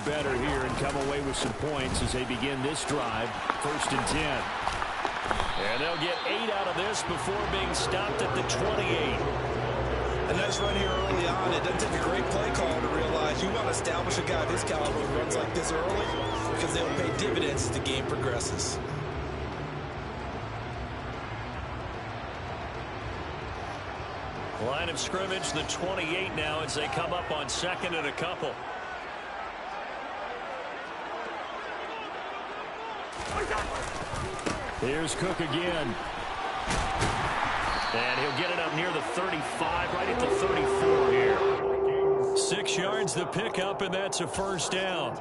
better here and come away with some points as they begin this drive. 1st and 10. And they'll get 8 out of this before being stopped at the 28. A nice run here early on. It doesn't take a great play caller to realize you want to establish a guy of his caliber who runs like this early because they'll pay dividends as the game progresses. Line of scrimmage, the 28 now as they come up on 2nd and a couple. Here's Cook again. And he'll get it up near the 35, right at the 34 here. 6 yards the pickup, and that's a 1st down.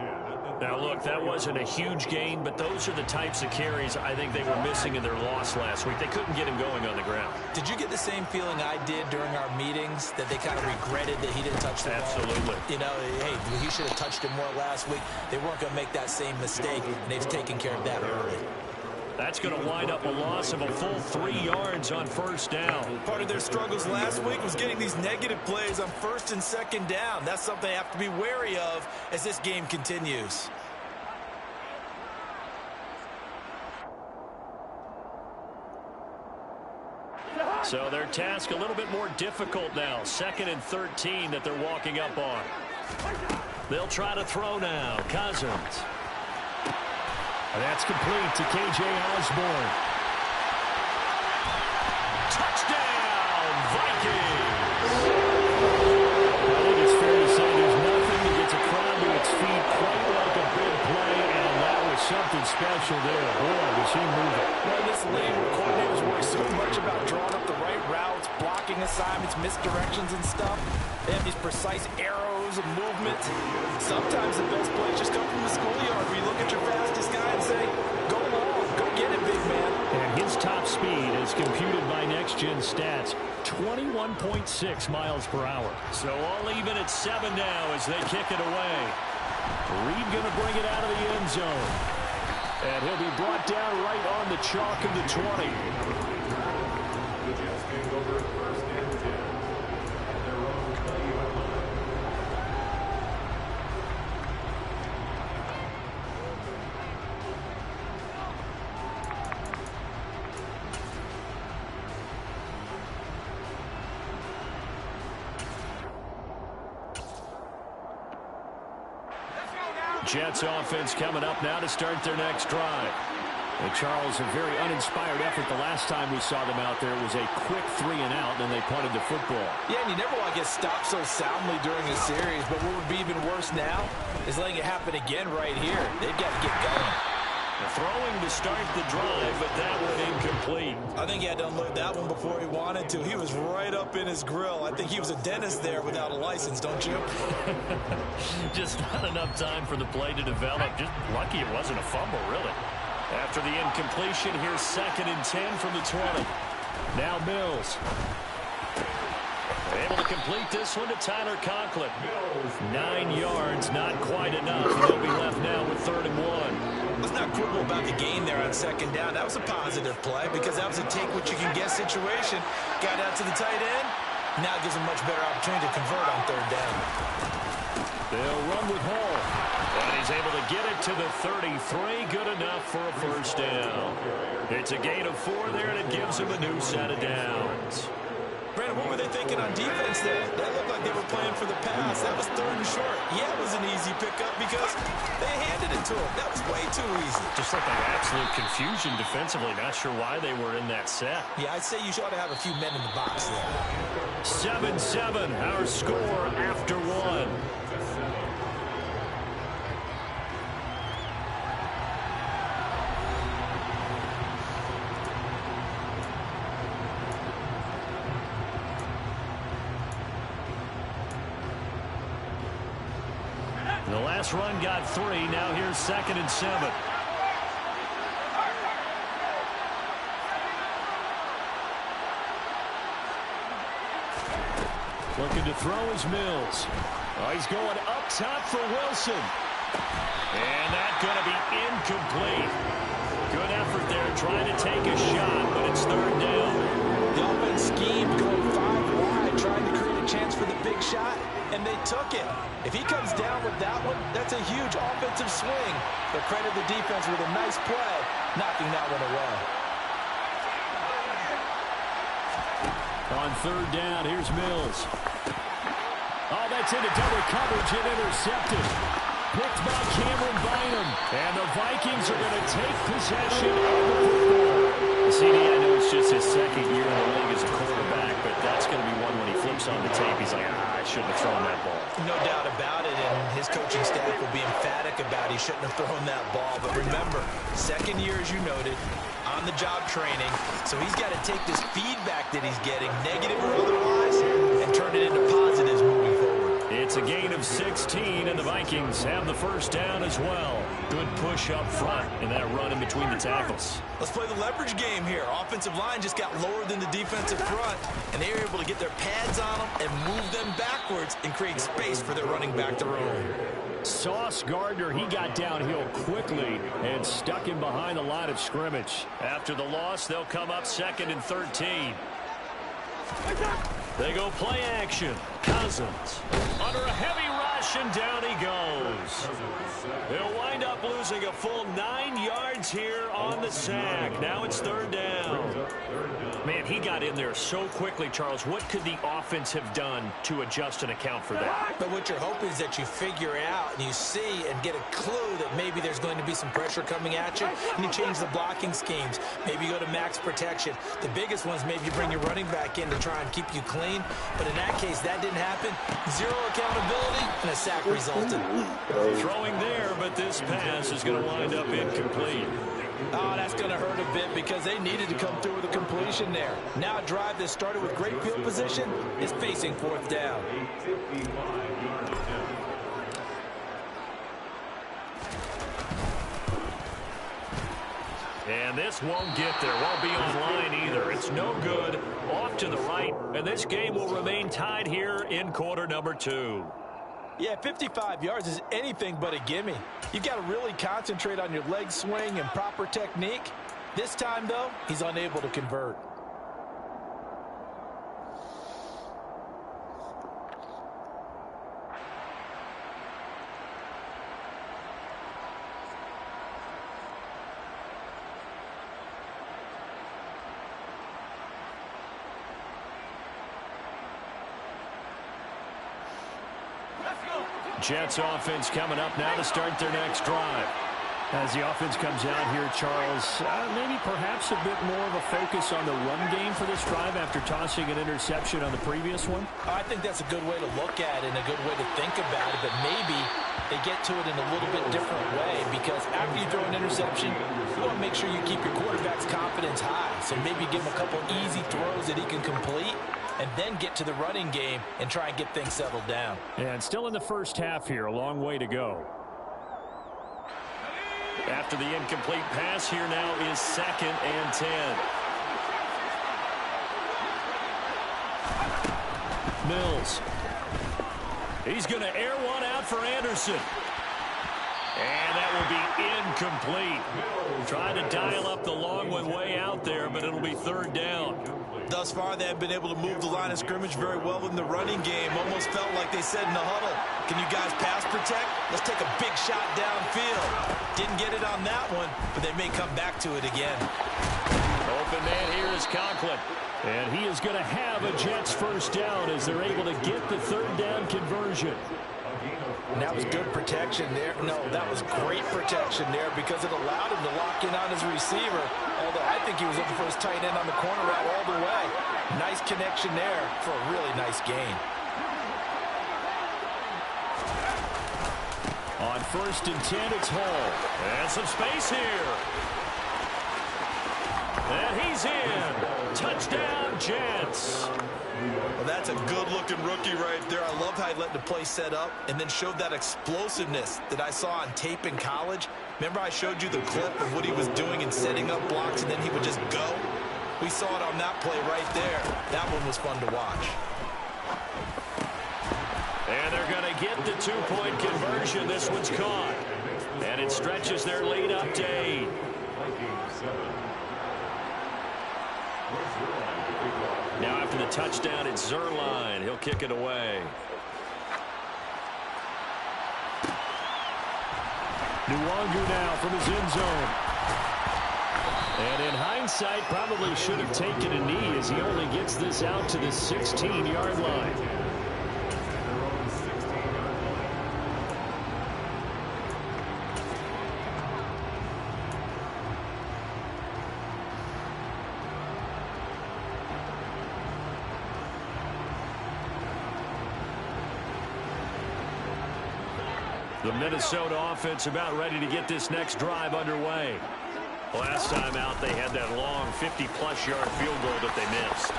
Now, look, that wasn't a huge gain, but those are the types of carries I think they were missing in their loss last week. They couldn't get him going on the ground. Did you get the same feeling I did during our meetings, that they kind of regretted that he didn't touch the ball? Absolutely. You know, hey, he should have touched it more last week. They weren't going to make that same mistake, and they've taken care of that early. That's going to wind up a loss of a full 3 yards on 1st down. Part of their struggles last week was getting these negative plays on 1st and 2nd down. That's something they have to be wary of as this game continues. So their task a little bit more difficult now. 2nd and 13 that they're walking up on. They'll try to throw now. Cousins. That's complete to K.J. Osborne. Touchdown, Vikings! I think it's fair to say there's nothing that gets a crowd to its feet quite like a big play, and that was something special there. Boy, was he moving. Well, this league where coordinators worry so much about drawing up the right routes, blocking assignments, misdirections and stuff. They have these precise arrows and movement. Sometimes the best plays just come from the schoolyard where you look at your fastest guy and say, go long, go get it, big man. And his top speed is computed by Next Gen Stats, 21.6 miles per hour. So all even at 7 now as they kick it away. Reed going to bring it out of the end zone. And he'll be brought down right on the chalk of the 20. Jets offense coming up now to start their next drive. And Charles, a very uninspired effort the last time we saw them out there. It was a quick 3 and out, and they punted the football. Yeah, and you never want to get stopped so soundly during a series, but what would be even worse now is letting it happen again right here. They've got to get going. Throwing to start the drive, but that one incomplete. I think he had to unload that one before he wanted to. He was right up in his grill. I think he was a dentist there without a license, don't you? Just not enough time for the play to develop. Just lucky it wasn't a fumble, really. After the incompletion, here's 2nd and 10 from the 20. Now Mills. Able to complete this one to Tyler Conklin. 9 yards, not quite enough. And they'll be left now with 3rd and 1. Let's not quibble about the gain there on 2nd down. That was a positive play because that was a take-what-you-can-get situation. Got out to the tight end. Now gives him much better opportunity to convert on 3rd down. They'll run with Hall. And he's able to get it to the 33. Good enough for a 1st down. It's a gain of 4 there, and it gives him a new set of downs. Brandon, what were they thinking on defense there? That looked like they were playing for the pass. That was 3rd and short. Yeah, it was an easy pickup because they handed it to him. That was way too easy. Just looked like absolute confusion defensively. Not sure why they were in that set. Yeah, I'd say you ought to have a few men in the box there. 7-7, our score after 1. The last run got 3. Now here's 2nd and 7. Looking to throw is Mills. Oh, he's going up top for Wilson. And that's going to be incomplete. Good effort there trying to take a shot, but it's 3rd down. The offense schemed going 5 wide, trying to create a chance for the big shot. and they took it. If he comes down with that one, that's a huge offensive swing. But credit the defense with a nice play, knocking that one away. On third down, here's Mills. Oh, that's into double coverage and intercepted. Picked by Cameron Bynum. And the Vikings are going to take possession of the football. CD, I know it's just his second year in the league as a quarterback, but that's going to be one when he flips on the tape. He's like, I shouldn't have thrown that ball. No doubt about it, and his coaching staff will be emphatic about he shouldn't have thrown that ball. But remember, second year, as you noted, on-the-job training, so he's got to take this feedback that he's getting, negative or otherwise, and turn it into positives moving forward. It's a gain of 16, and the Vikings have the first down as well. Good push up front in that run in between the tackles. Let's play the leverage game here. Offensive line just got lower than the defensive front, and they were able to get their pads on them and move them backwards and create space for their running back to roam. Sauce Gardner, he got downhill quickly and stuck him behind the line of scrimmage. After the loss, they'll come up 2nd and 13. They go play action. Cousins under a heavy rush, and down he goes. They'll wind up losing a full 9 yards here on the sack. Now it's third down. Man, he got in there so quickly, Charles. What could the offense have done to adjust and account for that? But what you're hoping is that you figure out and you see and get a clue that maybe there's going to be some pressure coming at you, and you change the blocking schemes. Maybe you go to max protection. The biggest ones, maybe you bring your running back in to try and keep you clean. But in that case, that didn't happen. Zero accountability, and a sack resulted. Throwing there, but this pass is going to wind up incomplete. Oh, that's going to hurt a bit because they needed to come through with a completion there. Now a drive that started with great field position is facing fourth down. And this won't get there. Won't be online either. It's no good. Off to the right. And this game will remain tied here in quarter number 2. Yeah, 55 yards is anything but a gimme. You've got to really concentrate on your leg swing and proper technique. This time, though, he's unable to convert. Jets offense coming up now to start their next drive. As the offense comes out here, Charles, maybe perhaps a bit more of a focus on the run game for this drive after tossing an interception on the previous one? I think that's a good way to look at it and a good way to think about it, but maybe they get to it in a little bit different way, because after you throw an interception, you want to make sure you keep your quarterback's confidence high. So maybe give him a couple easy throws that he can complete, and then get to the running game and try and get things settled down. And still in the first half here, a long way to go. After the incomplete pass, here now is 2nd and 10. Mills. He's going to air one out for Anderson. And that will be incomplete. Trying to dial up the long one way out there, but it'll be third down. Thus far, they have been able to move the line of scrimmage very well in the running game. Almost felt like they said in the huddle, can you guys pass protect? Let's take a big shot downfield. Didn't get it on that one, but they may come back to it again. Open man here is Conklin. And he is going to have a Jets first down as they're able to get the third down conversion. And that was good protection there. No, that was great protection there because it allowed him to lock in on his receiver. Although I think he was looking for his tight end on the corner route all the way. Nice connection there for a really nice gain. On 1st and 10, it's Hall. And some space here. And he's in. Touchdown, Jets. Well, that's a good-looking rookie right there. I love how he let the play set up and then showed that explosiveness that I saw on tape in college. Remember I showed you the clip of what he was doing and setting up blocks, and then he would just go? We saw it on that play right there. That one was fun to watch. And they're going to get the two-point conversion. This one's caught. And it stretches their lead up to 8. Now after the touchdown, it's Zerline. He'll kick it away. Nuwangu now from his end zone. And in hindsight, probably should have taken a knee as he only gets this out to the 16-yard line. The Minnesota offense about ready to get this next drive underway. Last time out, they had that long 50-plus-yard field goal that they missed.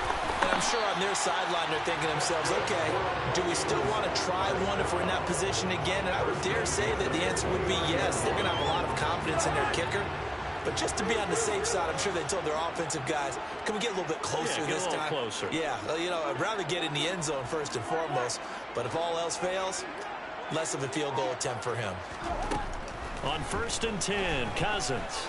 And I'm sure on their sideline they're thinking to themselves, okay, do we still want to try one if we're in that position again? And I would dare say that the answer would be yes. They're going to have a lot of confidence in their kicker. But just to be on the safe side, I'm sure they told their offensive guys, can we get a little bit closer this time? Closer. Yeah, you know, I'd rather get in the end zone first and foremost. But if all else fails, less of a field goal attempt for him. On 1st and 10, Cousins.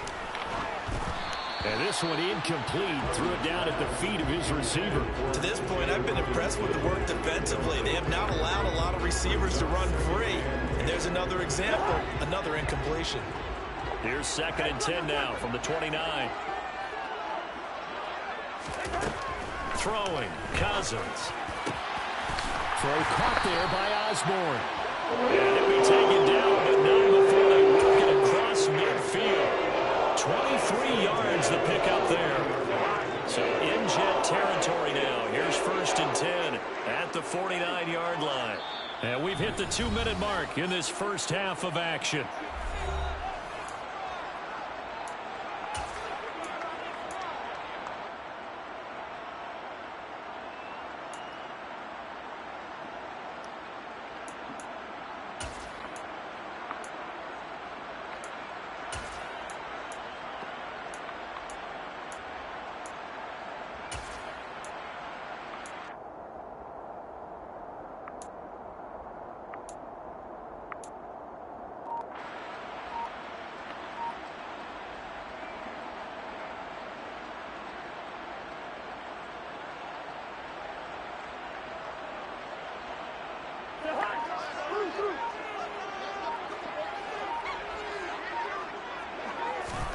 And this one incomplete. Threw it down at the feet of his receiver. To this point, I've been impressed with the work defensively. They have not allowed a lot of receivers to run free. And there's another example, another incompletion. Here's 2nd and 10 now from the 29. Throwing, Cousins. Throw caught there by Osborne. And he'll be taken down, but not before they work it across midfield. 23 yards the pickup there. So in Jet territory now. Here's 1st and 10 at the 49-yard line. And we've hit the 2-minute mark in this first half of action.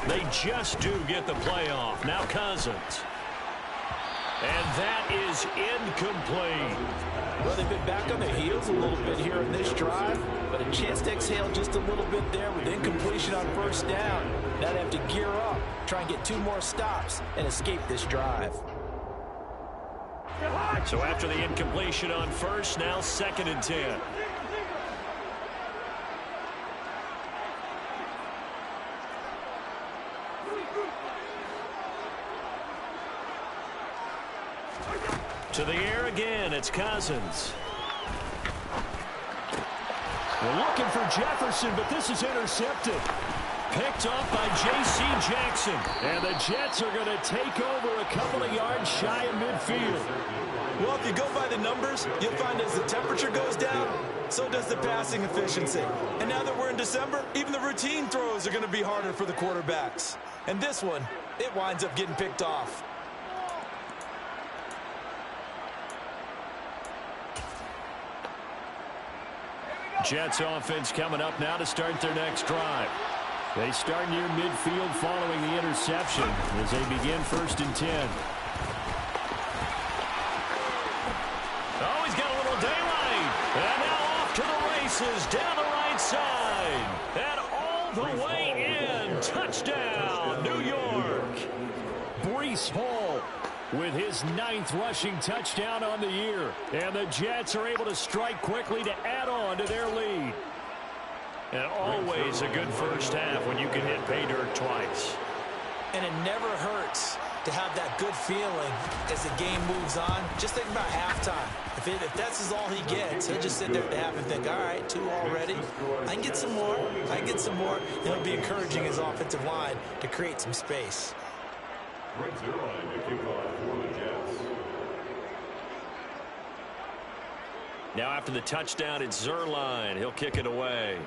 They just do get the playoff. Now Cousins. And that is incomplete. Well, they've been back on their heels a little bit here in this drive, but a chance to exhale just a little bit there with incompletion on 1st down. Now they have to gear up, try and get 2 more stops, and escape this drive. So after the incompletion on 1st, now 2nd and 10. To the air again, it's Cousins. We're looking for Jefferson, but this is intercepted. Picked up by J.C. Jackson. And the Jets are going to take over a couple of yards shy of midfield. Well, if you go by the numbers, you'll find as the temperature goes down, so does the passing efficiency. And now that we're in December, even the routine throws are going to be harder for the quarterbacks. And this one, it winds up getting picked off. Jets offense coming up now to start their next drive. They start near midfield following the interception as they begin 1st and 10. Oh, he's got a little daylight. And now off to the races down the right side. And all the way in. Touchdown, New York. Breece Hall with his 9th rushing touchdown on the year. And the Jets are able to strike quickly to add on to their lead. And always a good first half when you can hit pay dirt twice. And it never hurts to have that good feeling as the game moves on. Just think about halftime. If that's all he gets, he'll just sit there at the half and think, all right, 2 already. I can get some more. I can get some more. And he'll be encouraging his offensive line to create some space. Now after the touchdown, it's Zuerlein. He'll kick it away.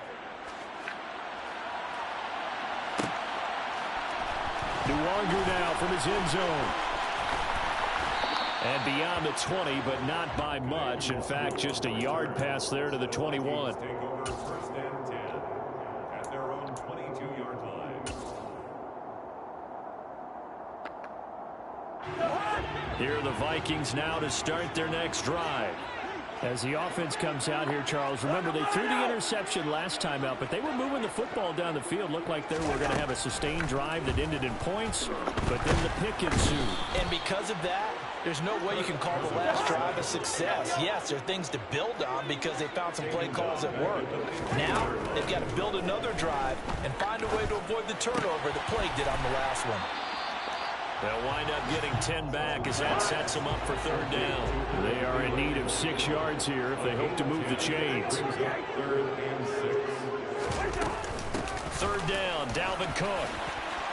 Nuwangu now from his end zone. And beyond the 20, but not by much. In fact, just a yard pass there to the 21. Take over 1st and 10 at their own 22-yard line. Here are the Vikings now to start their next drive. As the offense comes out here, Charles, remember they threw the interception last time out, but they were moving the football down the field. Looked like they were going to have a sustained drive that ended in points, but then the pick ensued. And because of that, there's no way you can call the last drive a success. Yes, there are things to build on because they found some play calls that work. Now, they've got to build another drive and find a way to avoid the turnover that plagued it on the last one. They'll wind up getting 10 back as that sets them up for third down. They are in need of 6 yards here if they hope to move the chains. Third down, Dalvin Cook.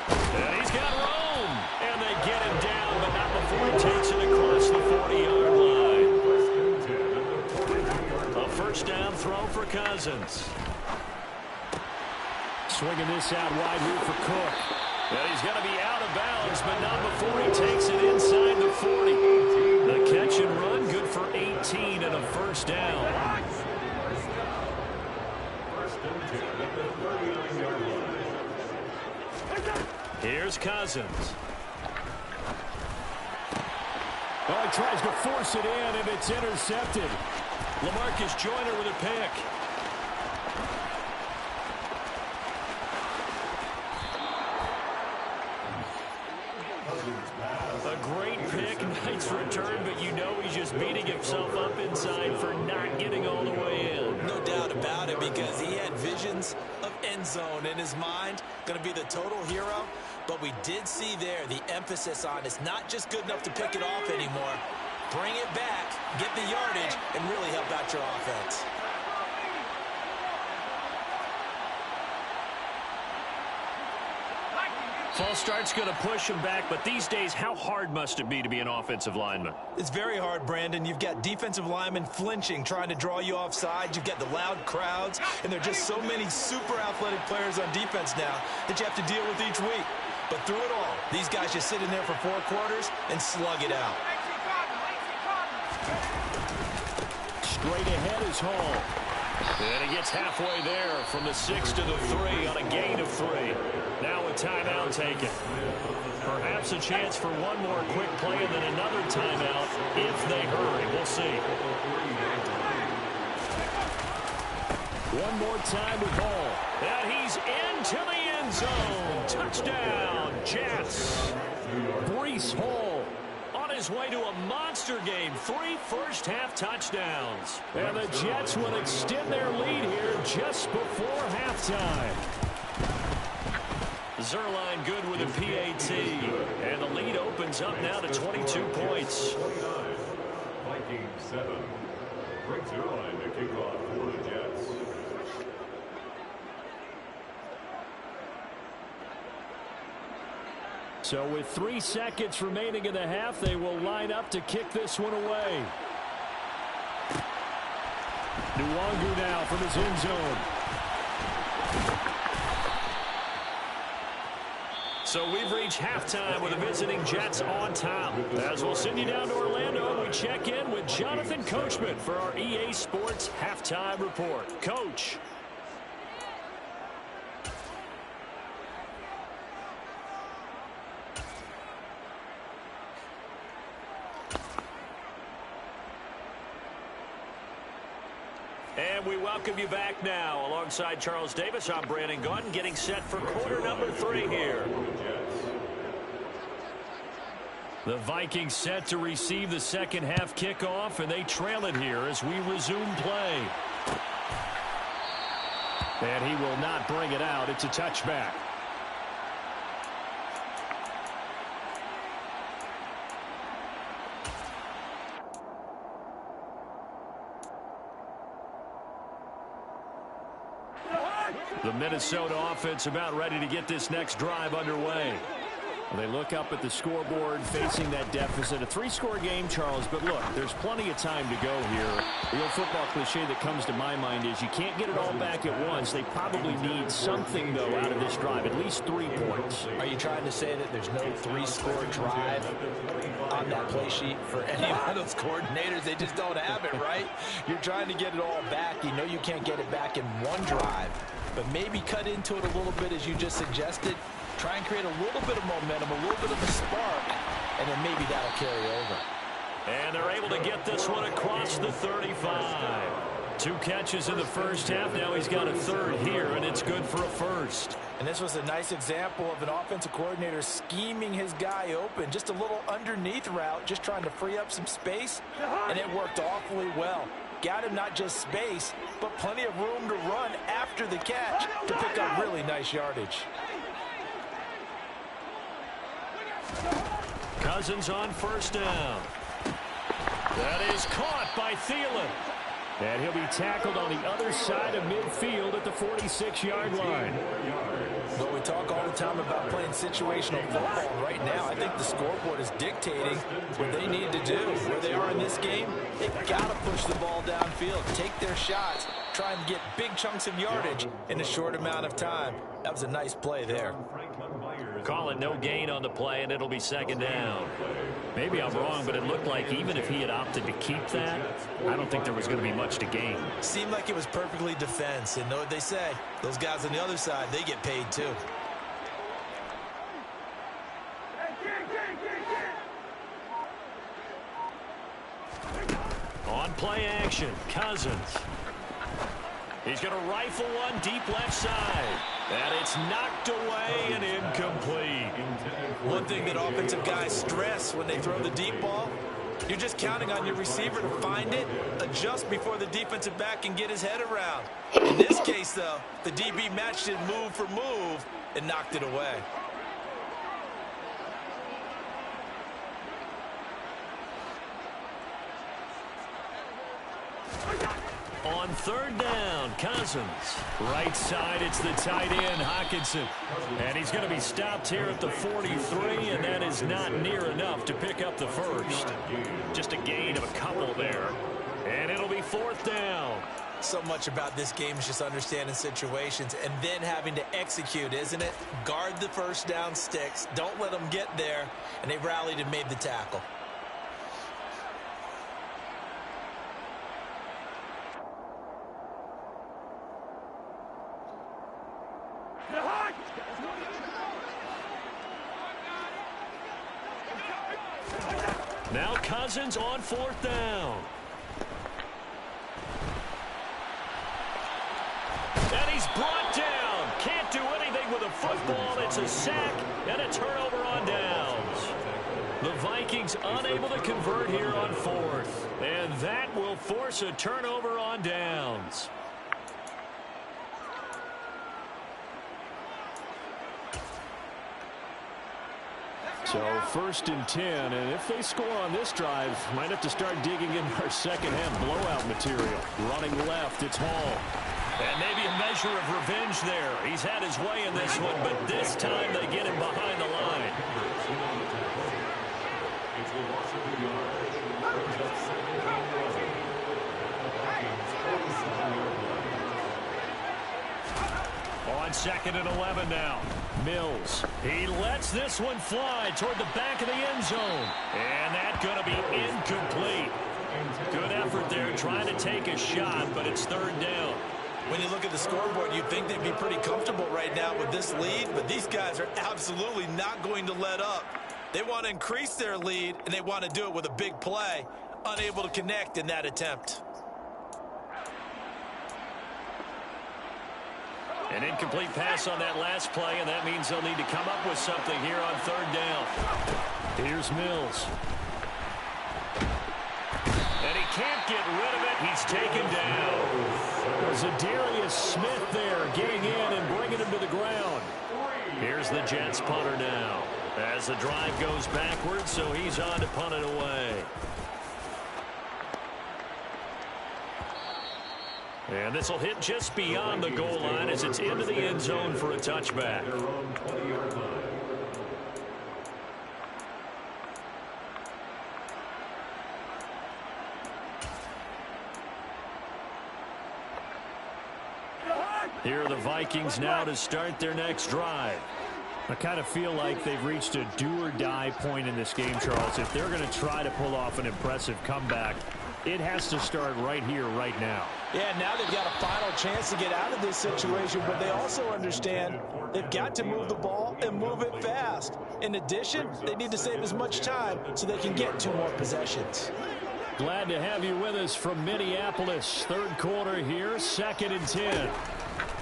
And he's got room. And they get him down, but not before he takes it across the 40-yard line. A first down throw for Cousins. Swinging this out wide here for Cook. And he's going to be out of bounds, but not before he takes it inside the 40. The catch and run, good for 18 and a first down. Here's Cousins. Oh, he tries to force it in, and it's intercepted. LaMarcus Joyner with a pick. A great pick, nice return, but you know he's just beating himself up inside for not getting all the way in. No doubt about it, because he had visions of end zone in his mind. Going to be the total hero, but we did see there the emphasis on it's not just good enough to pick it off anymore. Bring it back, get the yardage, and really help out your offense. False start's going to push him back, but these days, how hard must it be to be an offensive lineman? It's very hard, Brandon. You've got defensive linemen flinching, trying to draw you offside. You've got the loud crowds, and there are just so many super athletic players on defense now that you have to deal with each week. But through it all, these guys just sit in there for 4 quarters and slug it out. Straight ahead is Hall. And he gets halfway there from the 6 to the 3 on a gain of 3. Now a timeout taken. Perhaps a chance for one more quick play and then another timeout if they hurry. We'll see. One more time with Hall. And he's into the end zone. Touchdown, Jets. Breece Hall on his way to a monster game. 3 first-half touchdowns. And the Jets will extend their lead here just before halftime. Zerline good with a PAT. And the lead opens up now to 22 points. Vikings 7. Breaks your line to kick off for the Jets. So with 3 seconds remaining in the half, they will line up to kick this one away. Nwangu now from his end zone. So we've reached halftime with the visiting Jets on top. As we'll send you down to Orlando, we check in with Jonathan Coachman for our EA Sports Halftime Report. Coach. And we welcome you back now. Alongside Charles Davis, I'm Brandon Gunn, getting set for quarter number 3 here. The Vikings set to receive the second half kickoff, and they trail it here as we resume play. And he will not bring it out. It's a touchback. The Minnesota offense about ready to get this next drive underway. They look up at the scoreboard facing that deficit. A 3-score game, Charles, but look, there's plenty of time to go here. The old football cliche that comes to my mind is you can't get it all back at once. They probably need something, though, out of this drive, at least 3 points. Are you trying to say that there's no 3-score drive on that play sheet for any of those coordinators? They just don't have it, right? You're trying to get it all back. You know you can't get it back in one drive. but maybe cut into it a little bit as you just suggested. Try and create a little bit of momentum, a little bit of a spark, and then maybe that'll carry over. And they're able to get this one across the 35. 2 catches in the first half. Now he's got a third here, and it's good for a first. And this was a nice example of an offensive coordinator scheming his guy open. Just a little underneath route, just trying to free up some space, and it worked awfully well. Got him not just space, but plenty of room to run after the catch to pick up really nice yardage. Cousins on first down. That is caught by Thielen. And he'll be tackled on the other side of midfield at the 46-yard line. But we talk all the time about playing situational football. Right now, I think the scoreboard is dictating what they need to do. Where they are in this game, they've got to push the ball downfield, take their shots, try and get big chunks of yardage in a short amount of time. That was a nice play there. Call it no gain on the play, and it'll be second down. Maybe I'm wrong, but it looked like even if he had opted to keep that, I don't think there was going to be much to gain. Seemed like it was perfectly defense. And know what they say? Those guys on the other side, they get paid too. On play action, Cousins. He's going to rifle one deep left side. And it's knocked away and incomplete. One thing that offensive guys stress when they throw the deep ball, you're just counting on your receiver to find it, adjust before the defensive back can get his head around. In this case, though, the DB matched it move for move and knocked it away. On third down, Cousins. Right side, it's the tight end, Hockenson. And he's going to be stopped here at the 43, and that is not near enough to pick up the first. Just a gain of a couple there. And it'll be fourth down. So much about this game is just understanding situations and then having to execute, isn't it? Guard the first down sticks. Don't let them get there. And they rallied and made the tackle. Now Cousins on fourth down. And he's brought down. Can't do anything with a football. It's a sack and a turnover on downs. The Vikings unable to convert here on fourth. And that will force a turnover on downs. So first and 10, and if they score on this drive, might have to start digging in our second half blowout material. Running left, it's Hall. And maybe a measure of revenge there. He's had his way in this one, but this time they get him behind the line. On second and 11 now. Mills. He lets this one fly toward the back of the end zone. And that's going to be incomplete. Good effort there trying to take a shot, but it's third down. When you look at the scoreboard, you'd think they'd be pretty comfortable right now with this lead, but these guys are absolutely not going to let up. They want to increase their lead, and they want to do it with a big play. Unable to connect in that attempt. An incomplete pass on that last play, and that means they'll need to come up with something here on third down. Here's Mills. And he can't get rid of it. He's taken down. Zadarius Smith there getting in and bringing him to the ground. Here's the Jets punter now as the drive goes backwards, so he's on to punt it away. And this will hit just beyond the goal line as it's into the end zone for a touchback. Here are the Vikings now to start their next drive. I kind of feel like they've reached a do-or-die point in this game, Charles. If they're going to try to pull off an impressive comeback, it has to start right here, right now. Yeah, now they've got a final chance to get out of this situation, but they also understand they've got to move the ball and move it fast. In addition, they need to save as much time so they can get 2 more possessions. Glad to have you with us from Minneapolis. Third quarter here, 2nd and 10.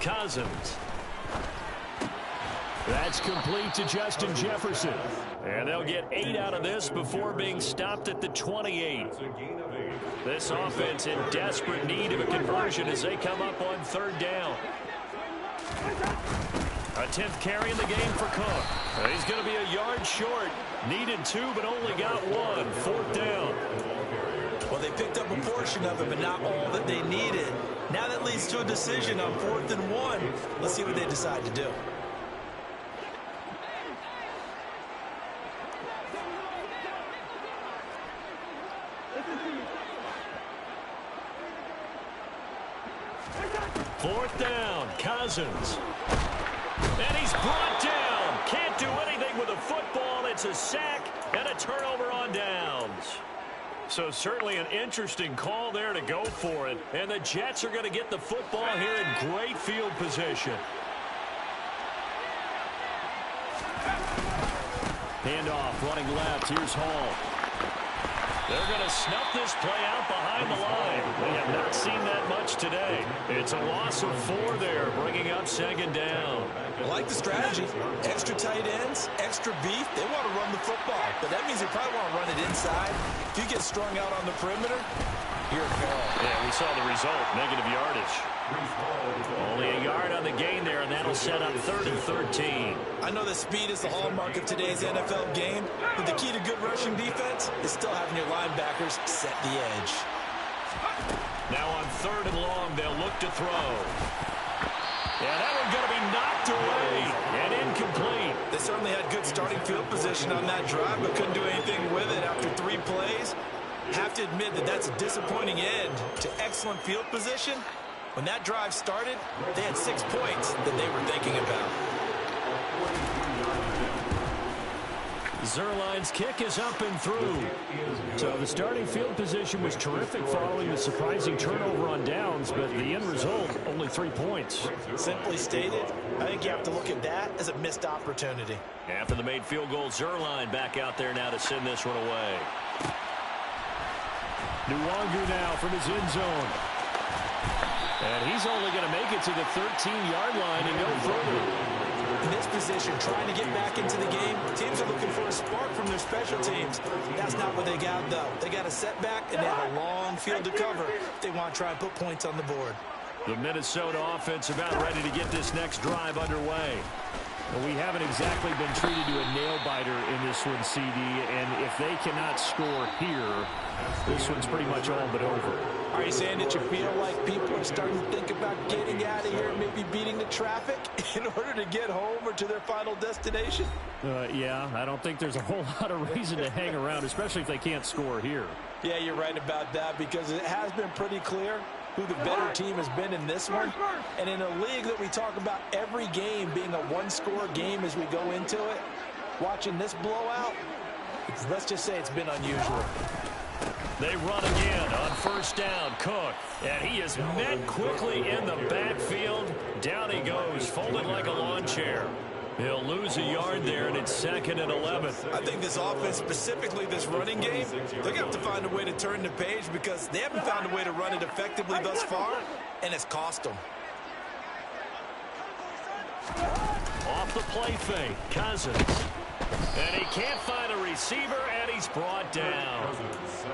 Cousins. That's complete to Justin Jefferson. And they'll get 8 out of this before being stopped at the 28. This offense in desperate need of a conversion as they come up on 3rd down. A 10th carry in the game for Cook. He's going to be a yard short. Needed 2, but only got 1. 4th down. Well, they picked up a portion of it, but not all that they needed. Now that leads to a decision on 4th and 1. Let's see what they decide to do. Fourth down, Cousins. And he's brought down. Can't do anything with the football. It's a sack and a turnover on downs. So certainly an interesting call there to go for it. And the Jets are going to get the football here in great field position. Handoff, running left. Here's Hall. They're going to snuff this play out behind the line. We have not seen that much today. It's a loss of 4 there, bringing up 2nd down. I like the strategy. Extra tight ends, extra beef. They want to run the football, but that means they probably want to run it inside. If you get strung out on the perimeter, you're in peril. Yeah, we saw the result, negative yardage. Only a yard on the gain there, and that'll set up 3rd and 13. I know that speed is the hallmark of today's NFL game, but the key to good rushing defense is still having your linebackers set the edge. Now on 3rd and long, they'll look to throw. Yeah, that one's going to be knocked away and incomplete. They certainly had good starting field position on that drive, but couldn't do anything with it after 3 plays. Have to admit that that's a disappointing end to excellent field position. When that drive started, they had 6 points that they were thinking about. Zerline's kick is up and through. So the starting field position was terrific following the surprising turnover on downs, but the end result, only 3 points. Simply stated, I think you have to look at that as a missed opportunity. After the made field goal, Zerline back out there now to send this one away. Nwangu now from his end zone. And he's only going to make it to the 13-yard line and go further. In this position, trying to get back into the game, teams are looking for a spark from their special teams. That's not what they got, though. They got a setback, and they have a long field to cover if they want to try and put points on the board. The Minnesota offense about ready to get this next drive underway. Well, we haven't exactly been treated to a nail-biter in this one, CD, and if they cannot score here, this one's pretty much all but over. Are you saying that you feel like people are starting to think about getting out of here, maybe beating the traffic in order to get home or to their final destination? Yeah, I don't think there's a whole lot of reason to hang around, especially if they can't score here. Yeah, you're right about that, because it has been pretty clear who the better team has been in this one. And in a league that we talk about every game being a one-score game as we go into it, watching this blowout, let's just say it's been unusual. They run again on 1st down. Cook, and he is met quickly in the backfield. Down he goes, folded like a lawn chair. He'll lose a yard there, and it's 2nd and 11. I think this offense, specifically this running game, they're going to have to find a way to turn the page because they haven't found a way to run it effectively thus far, and it's cost them. Off the play fake, Cousins. And he can't find a receiver, and he's brought down.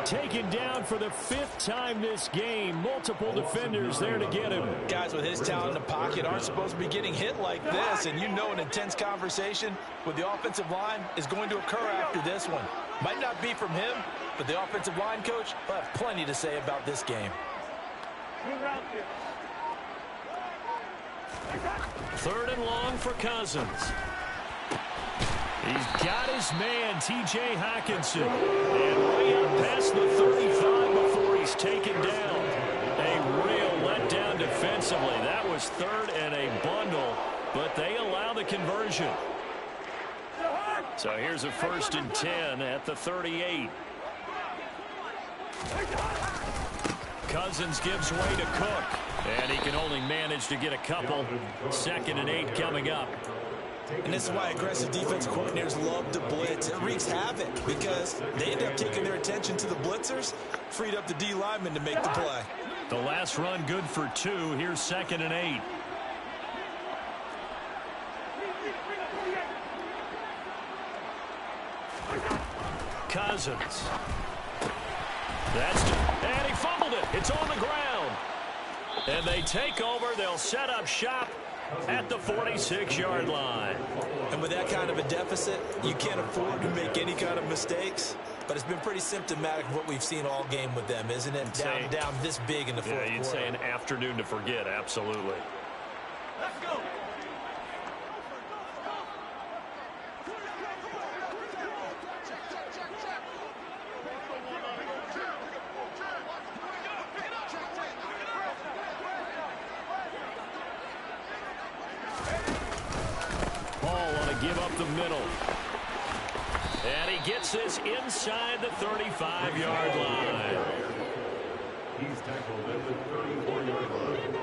Taken down for the 5th time this game. Multiple defenders there to get him. Guys with his talent in the pocket aren't supposed to be getting hit like this, and you know an intense conversation with the offensive line is going to occur after this one. Might not be from him, but the offensive line coach will have plenty to say about this game. 3rd and long for Cousins. He's got his man, T.J. Hockenson. And way up past the 35 before he's taken down. A real letdown defensively. That was 3rd and a bundle, but they allow the conversion. So here's a 1st and 10 at the 38. Cousins gives way to Cook. And he can only manage to get a couple. 2nd and 8 coming up. And this is why aggressive defensive coordinators love to blitz. It wreaks havoc because they end up taking their attention to the blitzers, freed up the D lineman to make the play. The last run good for 2. Here's 2nd and 8. Cousins. And he fumbled it. It's on the ground. And they take over. They'll set up shop at the 46-yard line. And with that kind of a deficit, you can't afford to make any kind of mistakes. But it's been pretty symptomatic of what we've seen all game with them, isn't it? Down this big in the fourth quarter. Yeah, you'd say an afternoon to forget, absolutely. Let's go. Give up the middle. And he gets this inside the 35-yard line. He's tackled at the 34-yard line.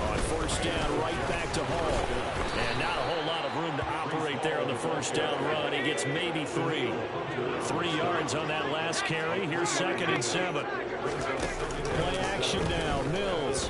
On 1st down, right back to Hall. And not a whole lot of room to operate there on the 1st down run. He gets maybe 3. 3 yards on that last carry. Here's 2nd and 7. Play action now. Mills.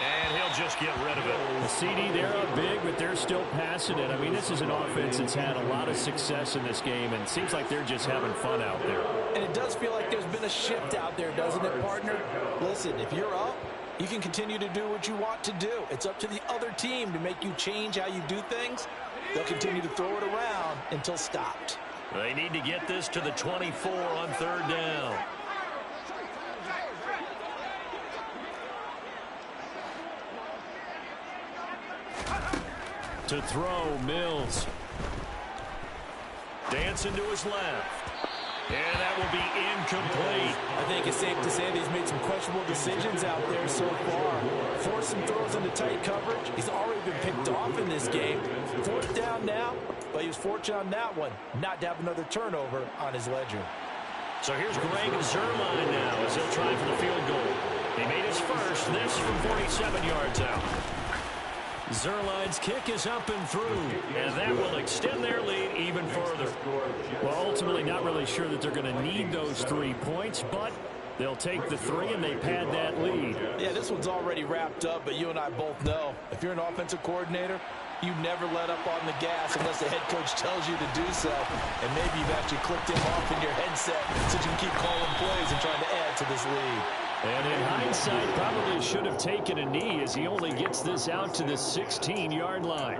And he'll just get rid of it. The CD, they're up big, but they're still passing it. I mean, this is an offense that's had a lot of success in this game, and it seems like they're just having fun out there. And it does feel like there's been a shift out there, doesn't it, partner? Listen, if you're up, you can continue to do what you want to do. It's up to the other team to make you change how you do things. They'll continue to throw it around until stopped. They need to get this to the 24 on 3rd down. To throw, Mills. Dancing to his left. And that will be incomplete. I think it's safe to say that he's made some questionable decisions out there so far. Forced some throws into tight coverage. He's already been picked off in this game. 4th down now, but he was fortunate on that one not to have another turnover on his ledger. So here's Greg Zuerlein now as he'll try for the field goal. He made his first, this from 47 yards out. Zuerlein's kick is up and through, and that will extend their lead even further. Well, ultimately not really sure that they're going to need those 3 points, but they'll take the 3 and they pad that lead. Yeah, this one's already wrapped up, but you and I both know if you're an offensive coordinator, you never let up on the gas unless the head coach tells you to do so. And maybe you've actually clicked him off in your headset so you can keep calling plays and trying to add to this lead. And in hindsight, probably should have taken a knee as he only gets this out to the 16-yard line.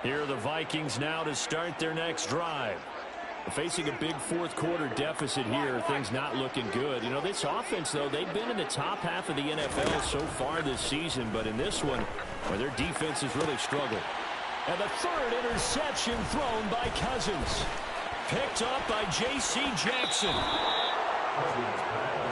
Here are the Vikings now to start their next drive. Facing a big fourth quarter deficit here, things not looking good. You know, this offense, though, they've been in the top half of the NFL so far this season, but in this one, where their defense has really struggled. And the 3rd interception thrown by Cousins. Picked up by J.C. Jackson.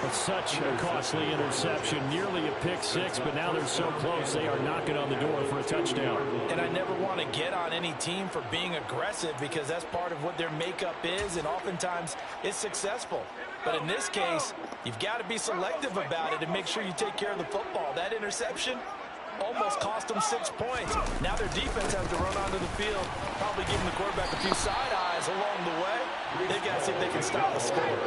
It's such a costly interception, nearly a pick 6, but now they're so close they are knocking on the door for a touchdown. And I never want to get on any team for being aggressive because that's part of what their makeup is, and oftentimes it's successful. But in this case, you've got to be selective about it and make sure you take care of the football. That interception almost cost them 6 points. Now their defense has to run onto the field, probably giving the quarterback a few side eyes along the way. They've got to see if they can stop the score.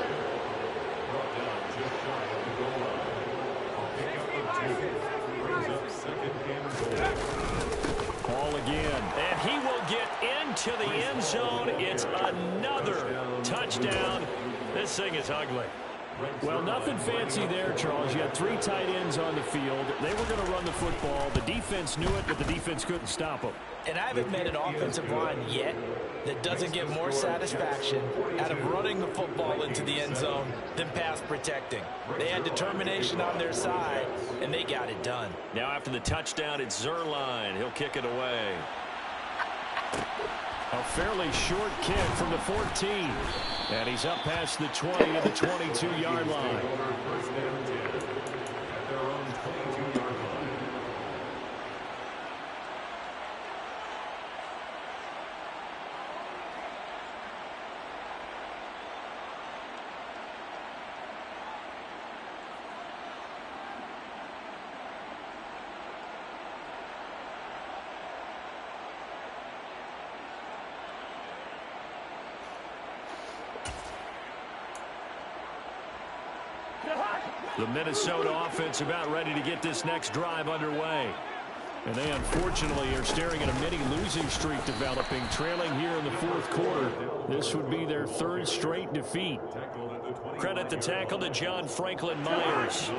Ball again, and he will get into the end zone. It's another touchdown. This thing is ugly. Well, nothing fancy there, Charles. You had 3 tight ends on the field. They were going to run the football. The defense knew it, but the defense couldn't stop them. And I haven't met an offensive line yet that doesn't get more satisfaction out of running the football into the end zone than pass protecting. They had determination on their side, and they got it done. Now after the touchdown, it's Zuerlein. He'll kick it away. A fairly short kick from the 14. And he's up past the 20 to the 22-yard line. First down 10 at their own 22-yard line. The Minnesota offense about ready to get this next drive underway. And they unfortunately are staring at a mini losing streak developing, trailing here in the fourth quarter. This would be their third straight defeat. Credit the tackle to John Franklin Myers.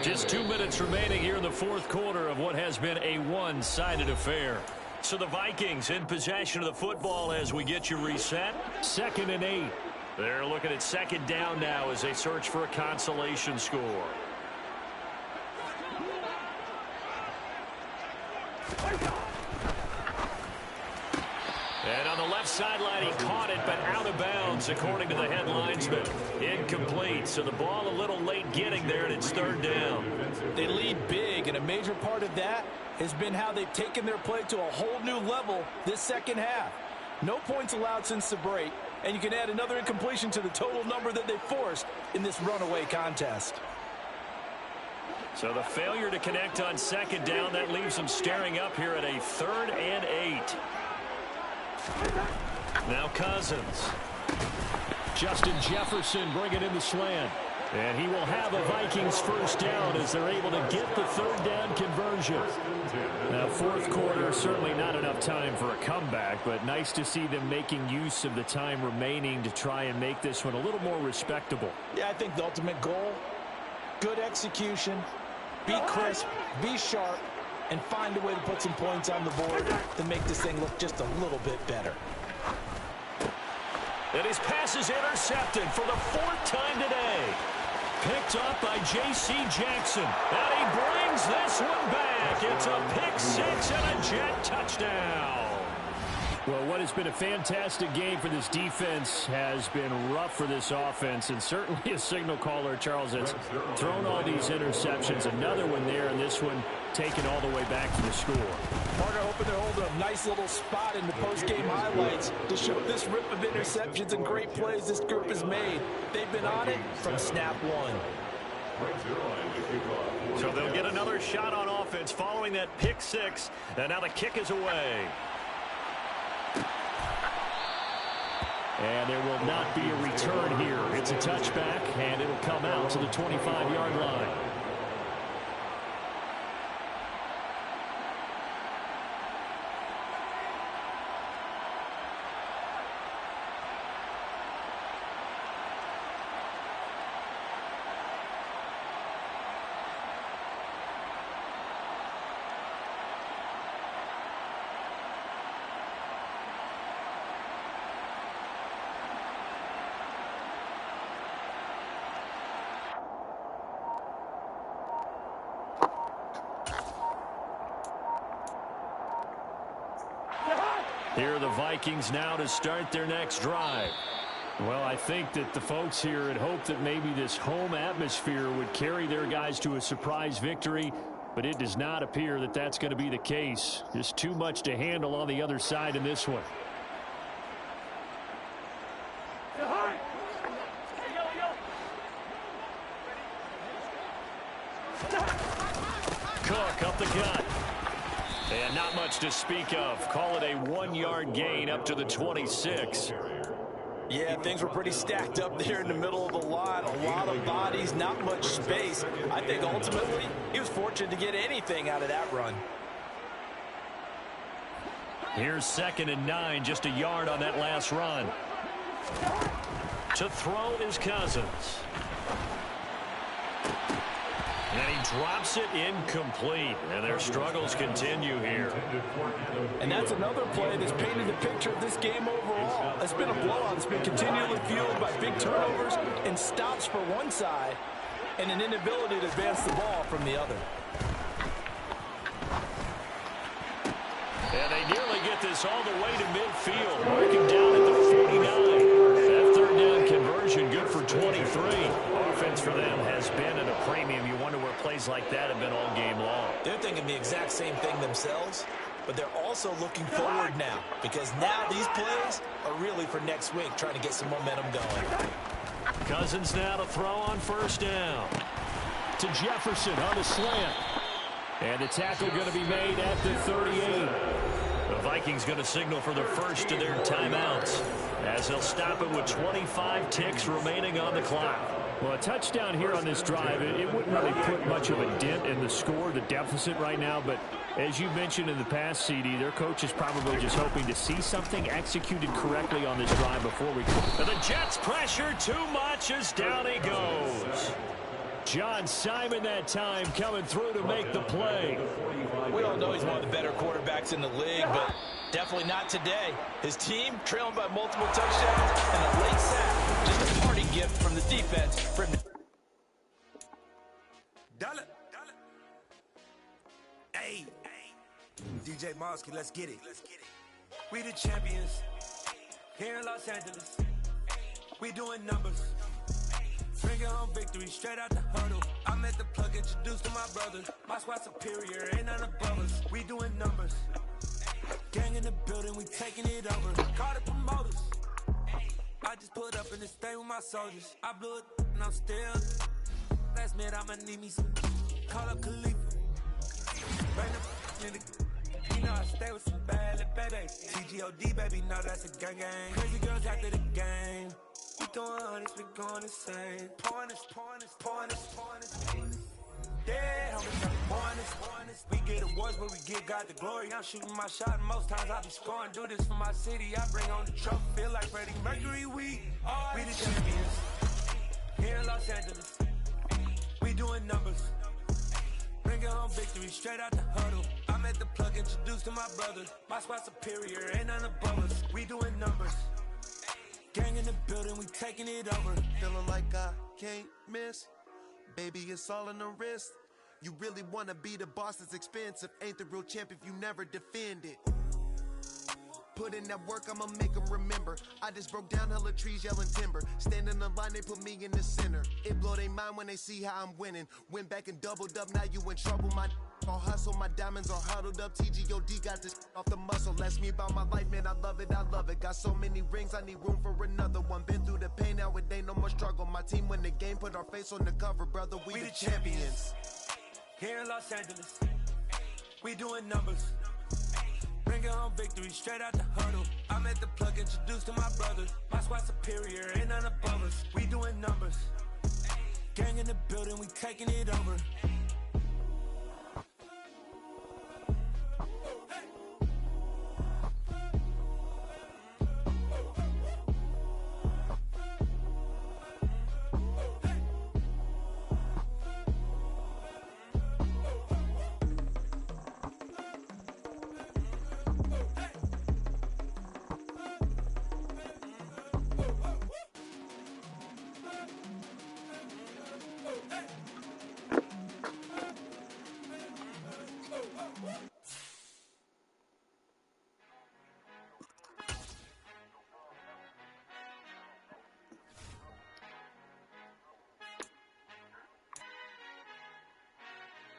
Just 2 minutes remaining here in the fourth quarter of what has been a one-sided affair. So the Vikings in possession of the football as we get you reset. 2nd and 8. They're looking at 2nd down now as they search for a consolation score. And on the left sideline, he caught it, but out of bounds, according to the head linesman. Incomplete, so the ball a little late getting there, and it's 3rd down. They lead big, and a major part of that has been how they've taken their play to a whole new level this second half. No points allowed since the break, and you can add another incompletion to the total number that they forced in this runaway contest. So the failure to connect on 2nd down, that leaves them staring up here at a 3rd and 8. Now Cousins. Justin Jefferson bringing in the slant. And he will have a Vikings first down as they're able to get the 3rd down conversion. Now, fourth quarter, certainly not enough time for a comeback, but nice to see them making use of the time remaining to try and make this one a little more respectable. Yeah, I think the ultimate goal, good execution, be crisp, be sharp, and find a way to put some points on the board to make this thing look just a little bit better. And his pass is intercepted for the 4th time today. Picked up by J.C. Jackson. And he brings this one back. It's a pick 6 and a Jet touchdown. Well, what has been a fantastic game for this defense has been rough for this offense, and certainly a signal caller, Charles, that's thrown all these interceptions. Another one there, and this one taken all the way back to the score. Parker hoping they're holding a nice little spot in the post-game highlights to show this rip of interceptions and great plays this group has made. They've been on it from snap one. So they'll get another shot on offense following that pick 6, and now the kick is away. And there will not be a return here. It's a touchback, and it'll come out to the 25-yard line. Here are the Vikings now to start their next drive. Well, I think that the folks here had hoped that maybe this home atmosphere would carry their guys to a surprise victory, but it does not appear that that's going to be the case. Just too much to handle on the other side in this one. Cook up the gut. And not much to speak of. Call it a 1-yard gain up to the 26. Yeah, things were pretty stacked up there in the middle of the line. A lot of bodies, not much space. I think ultimately he was fortunate to get anything out of that run. Here's 2nd and 9, just a yard on that last run. To throw is Cousins. And he drops it incomplete. And their struggles continue here. And that's another play that's painted the picture of this game overall. It's been a blowout. It's been continually fueled by big turnovers and stops for one side and an inability to advance the ball from the other. And they nearly get this pass all the way to midfield, marking down at the 49. That third down conversion good for 23. Offense for them has been at a premium. You wonder where plays like that have been all game long. They're thinking the exact same thing themselves, but they're also looking forward now, because now these plays are really for next week, trying to get some momentum going. Cousins now to throw on first down. To Jefferson on the slant. And the tackle going to be made at the 38. The Vikings going to signal for the first of their timeouts, as they'll stop it with 25 ticks remaining on the clock. Well, a touchdown here on this drive, it wouldn't really put much of a dent in the score, the deficit right now. But as you mentioned in the past, CD, their coach is probably just hoping to see something executed correctly on this drive before we... And the Jets pressure too much as down he goes. John Simon that time coming through to make the play. We all know he's one of the better quarterbacks in the league, but definitely not today. His team trailing by multiple touchdowns and a late sack. Just a party gift from the defense. Hey, DJ Mosky, let's get it. We the champions here in Los Angeles. We doing numbers. Bringing home victory straight out the huddle. I'm at the plug, introduced to my brothers. My squad superior, ain't none above us. We doing numbers. Gang in the building, we taking it over. Call the promoters. I just put up in this thing with my soldiers. I blew it and I'm still. Last minute, I'ma need me some. Call up Khalifa. Bring the in the. You know I stay with some bad little baby. TGOD, baby, no, that's a gang gang. Crazy girls after the game. We doing honest, we going insane. Pouring this. Yeah, homies, I'm pouring this. We get awards, but we give God the glory. I'm shooting my shot, and most times I be scoring. Do this for my city, I bring on the trophy. Feel like Freddie Mercury, we the champions. Here in Los Angeles, we doing numbers. Bringing home victory straight out the huddle. I'm at the plug, introduced to my brothers. My squad superior, ain't none above us. We doing numbers. Gang in the building, we taking it over. Feeling like I can't miss. Baby, it's all in the wrist. You really wanna be the boss, it's expensive. Ain't the real champ if you never defend it. Put in that work, I'ma make them remember. I just broke down hella trees, yelling timber. Stand in the line, they put me in the center. It blow their mind when they see how I'm winning. Went back and doubled up, now you in trouble. My all hustle, my diamonds are huddled up. TGOD got this off the muscle. That's me about my life, man, I love it. Got so many rings, I need room for another one. Been through the pain, now it ain't no more struggle. My team win the game, put our face on the cover, brother. We the champions. Here in Los Angeles, we doing numbers. Bringing home victory straight out the huddle. I'm at the plug, introduced to my brothers. My squad superior, ain't none above us. We doing numbers. Gang in the building, we taking it over.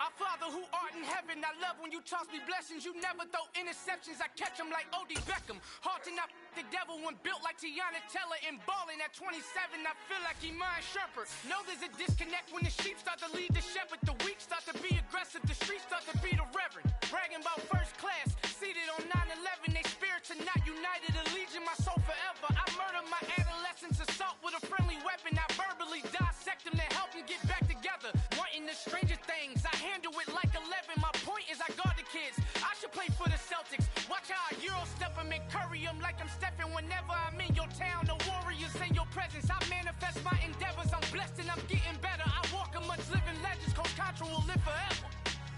Our Father who art in heaven, I love when you toss me blessings. You never throw interceptions, I catch them like O.D. Beckham. Hard to not the devil when built like Tiana Teller. And balling at 27, I feel like Iman Shumpert. Know there's a disconnect when the sheep start to lead the shepherd. The weak start to be aggressive, the streets start to be the reverend. Bragging about first class, seated on 9/11. They spirits are not united, a legion, my soul forever. I murder my adolescence, assault with a friendly weapon. I verbally dissect them to help them get back together. Wanting the stranger things, I handle it like 11. My point is I guard the kids. I should play for the Celtics. Watch how I Euro step them and curry them like I'm stepping. Whenever I'm in your town, the Warriors in your presence. I manifest my endeavors. I'm blessed and I'm getting better. I walk amongst living legends. Coach Contra will live forever.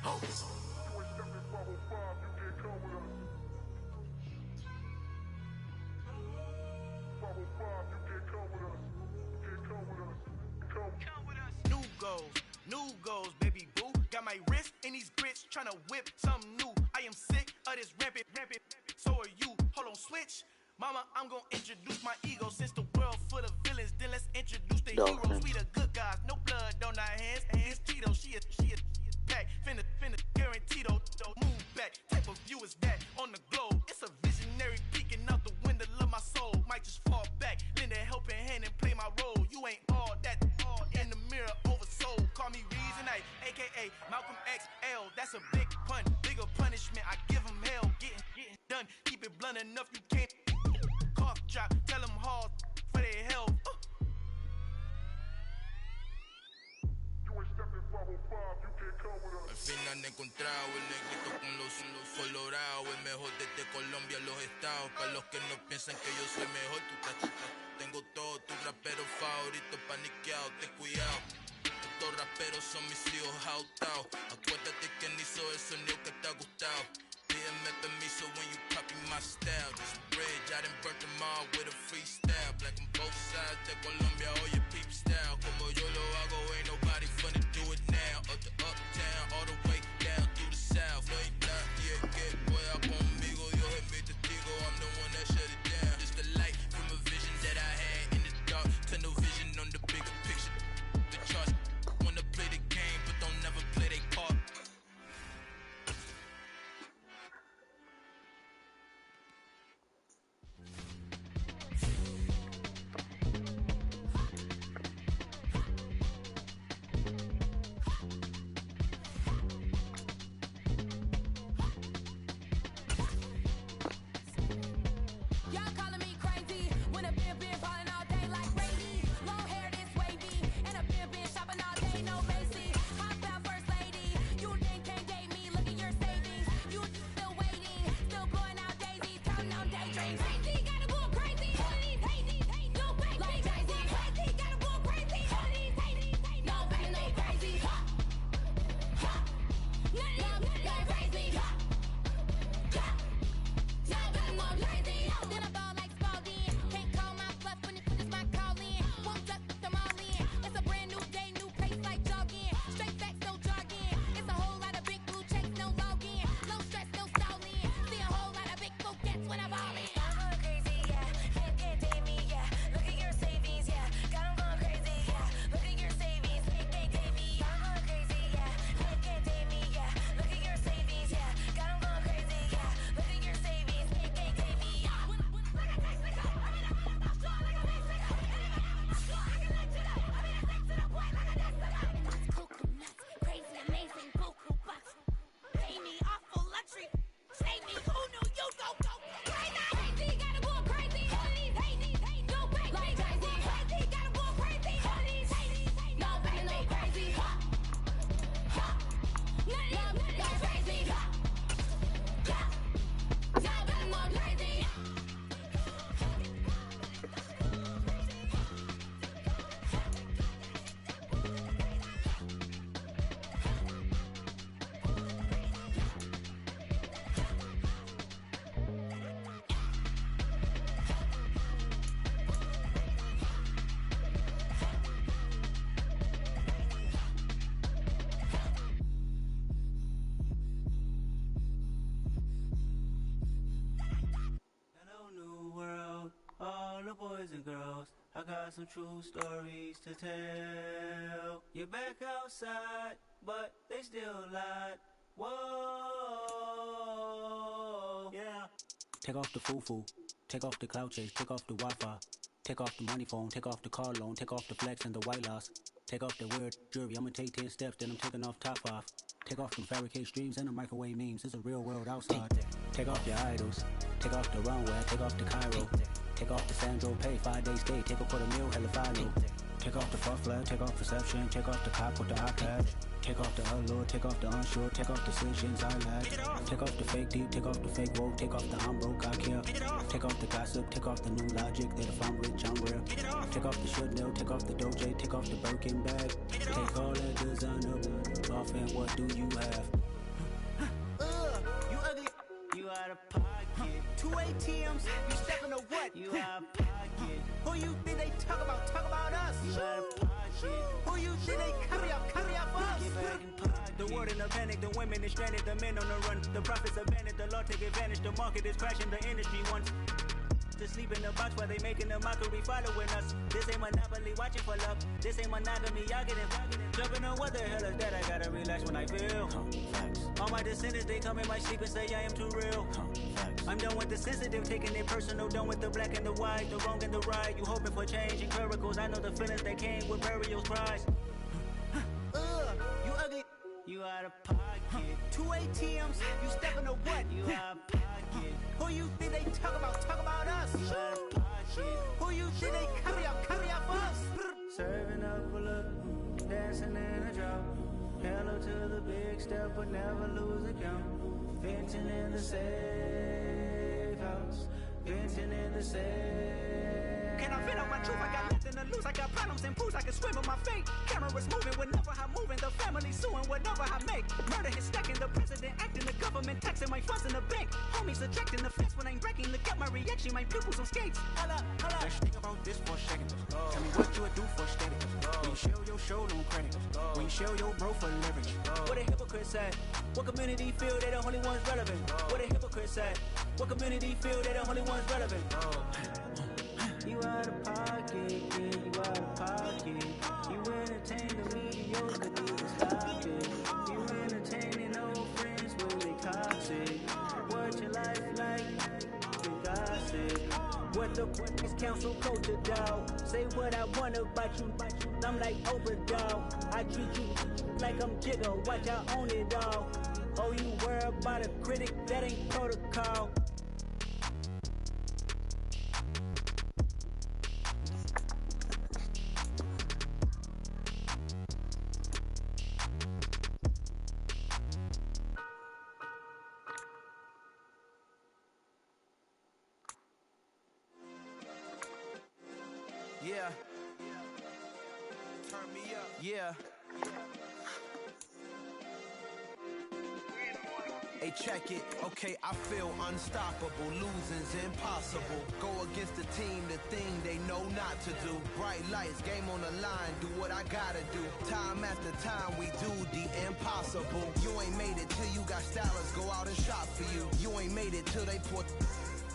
Oh. New goals, baby boo. Got my wrist in these grits, tryna whip something new. I am sick of this rampant. So are you. Mama, I'm gonna introduce my ego. Since the world full of villains, then let's introduce the heroes. We the good guys, no blood on our hands. Hands Tito, she a pack. Finna guaranteed, move back. Type of view is that on the globe? It's a visionary peeking out the window of my soul. Might just fall back, lend a helping hand and play my role. You ain't all that, all in the mirror oversold. Call me Reason A, aka Malcolm XL. That's a big pun, bigger punishment. I give him hell, getting done. Keep it blunt enough, you can't cough drop. Tell them hard for their health. Al fin han encontrado el negrito con los colorados, el mejor desde Colombia a los estados. Para los que no piensan que yo soy mejor, tú estás. Tengo todos tus raperos favoritos paniqueados, ten cuidado. Estos raperos son mis hijos jautados. Acuérdate quién hizo el sonido que te ha gustado. Pídeme permiso when you copy my style. This bridge, I done burnt them all with a freestyle. Black on both sides de Colombia, oye peep style. Como yo lo hago, ain't nobody funny do it now. Up to uptown, all the way down through the south. No hay nadie que pueda conmigo, Dios es mi testigo. I'm the one that shut it down. Just the light from a vision that I had in the dark. Tunnel vision on the bigger picture. The charts wanna play the game, but don't never play their part. Boys and girls, I got some true stories to tell. You're back outside, but they still lied. Whoa, yeah. Take off the foo-foo, take off the cloud chase, take off the Wi-Fi, take off the money phone, take off the car loan, take off the flex and the white loss, take off the weird jewelry. I'ma take 10 steps, then I'm taking off top 5. Take off them fabricated streams and the microwave memes. It's a real world outside. Take off your idols, take off the runway, take off the Cairo. Take off the Sandro Pay, 5-day stay, take a $250,000, hella follow. Take off the fuck flag, take off perception, take off the cop with the eye patch. Take off the allure, take off the unsure, take off decisions I lack. Take off the fake deep, take off the fake woke, take off the I'm broke, I care. Take off the gossip, take off the new logic that if I'm rich, I'm rare. Take off the should know, take off the Doja, take off the Birkin bag. Take all that designer off and what do you have? You ugly. You out of pocket. 2 ATMs, you stepping to what? You out of pocket. Who you think they talk about? Talk about us. You out of pocket. Who you think they copy up for us? Get back in pocket. The world in a panic, the women is stranded, the men on the run. The profits abandoned, the law take advantage. The market is crashing, the industry wants to to sleep in the box while they making a mockery following us. This ain't Monopoly, watching for love. This ain't monogamy, y'all get it. Jumping on what the hell is that? I gotta relax when I feel. All my descendants, they come in my sleep and say I am too real. I'm done with the sensitive, taking it personal. Done with the black and the white, the wrong and the right. You hoping for change and miracles. I know the feelings that came with burial cries. You ugly. You out of pocket. 2 ATMs, you stepping to what? You out of pocket. Who you think they talk about? Talk about us. You out of pocket. Who you think they carry out for us? Serving up a look, dancing in a drop. Hello to the big step, but never lose a count. Venting in the safe house. Venting in the safe. Can I vent on my truth? I got nothing to lose. I got problems and proofs. I can swim with my fate. Cameras moving whenever I'm moving. The family suing whatever I make. Murder is stacking. The president acting. The government taxing my funds in the bank. Homies attracting the fence when I'm breaking. Look at my reaction. My pupils on skates. Holla, holla. Let's think about this for a second. Tell me what you would do for steady. When you show your show, no credit. When you show your bro for leverage. What a hypocrite said. What community feel they the only ones relevant? What a hypocrite said. What community feel they the only ones relevant? You out of pocket, yeah, you out of pocket. You entertain the mediocre, niggas stop it. You entertaining old friends when they toxic. What your life like? The gossip. What the is council culture, dog? Say what I want about you. I'm like Oprah, dog. I treat you like I'm Jigga. Watch I own it, dog. Oh, you worry about a critic? That ain't protocol. Yeah. Turn me up. Yeah. Hey, check it. Okay, I feel unstoppable. Losing's impossible. Go against the team, the thing they know not to do. Bright lights, game on the line, do what I gotta do. Time after time, we do the impossible. You ain't made it till you got stylists go out and shop for you. You ain't made it till they put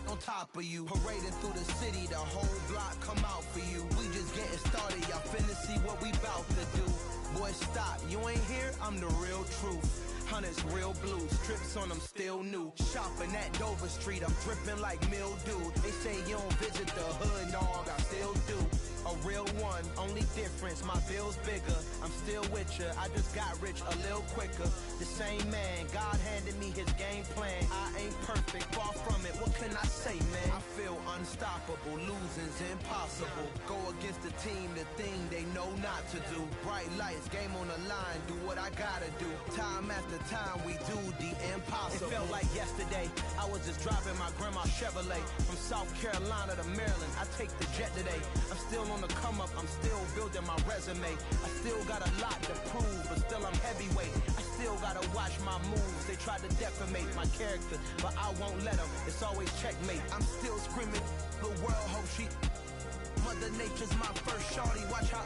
on top of you. Parading through the city, the whole block come out for you. We just getting started, y'all finna see what we bout to do. Boy, stop, you ain't here, I'm the real truth. Hunters, real blue, strips on them still new. Shopping at Dover Street, I'm dripping like mildew. They say you don't visit the hood, dog, I still do. A real one, only difference, my bill's bigger. I'm still with ya, I just got rich a little quicker. The same man, God handed me his game plan. I ain't perfect, far from it, what can I say, man? I feel unstoppable, losing's impossible. Go against the team, the thing they know not to do. Bright lights, game on the line, do what I gotta do. Time after time, we do the impossible. It felt like yesterday, I was just driving my grandma's Chevrolet. From South Carolina to Maryland, I take the jet today. I'm still on the come up, I'm still building my resume. I still got a lot to prove, but still I'm heavyweight. I still gotta watch my moves. They tried to defamate my character, but I won't let them. It's always checkmate. I'm still screaming, the world hope she. Mother Nature's my first shorty. Watch how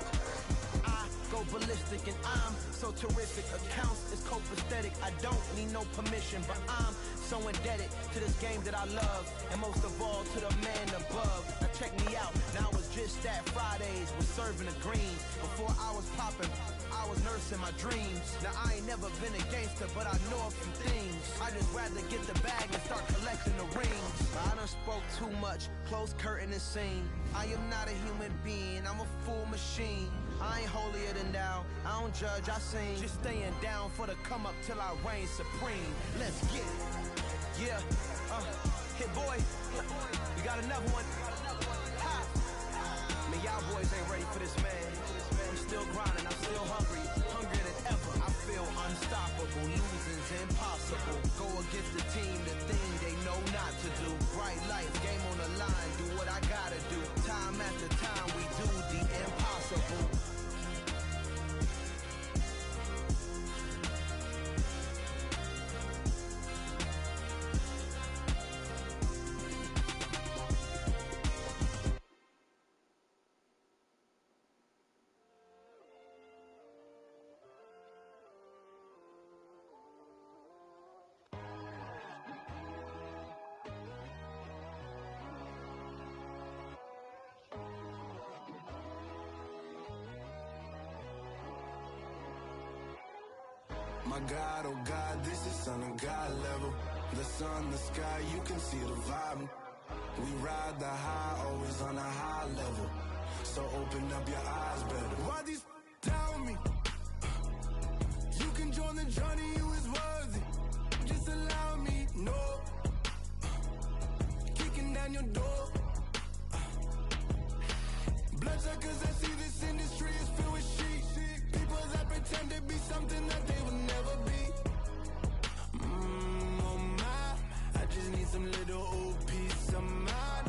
I go ballistic, and I'm so terrific. Accounts is copacetic. I don't need no permission, but I'm so indebted to this game that I love, and most of all to the man above. Now check me out. Now it was just that Fridays was serving the greens. Before I was popping, I was nursing my dreams. Now I ain't never been a gangster, but I know a few things. I just rather get the bag and start collecting the rings. I done spoke too much, close curtain and scene. I am not a human being, I'm a full machine. I ain't holier than thou, I don't judge, I sing. Just staying down for the come up till I reign supreme. Let's get it. Yeah, hit boy, we got another one. Ha. Man, y'all boys ain't ready for this, man. I'm still grinding, I'm still hungry, hungrier than ever. I feel unstoppable, losing's impossible. Go against the team, the thing they know not to do. Bright lights, game on the line, do what I gotta do. Time after time, we do the impossible. My God, oh God, this is Son of God level. The sun, the sky, you can see the vibe. We ride the high, always on a high level. So open up your eyes better. Why these tell me? You can join the journey, you is worthy. Just allow me, no. Kicking down your door. Bloodshot cause I see this industry is filled with sheep. People that pretend to be something that they will never be. Oh my, I just need some little old peace of mind.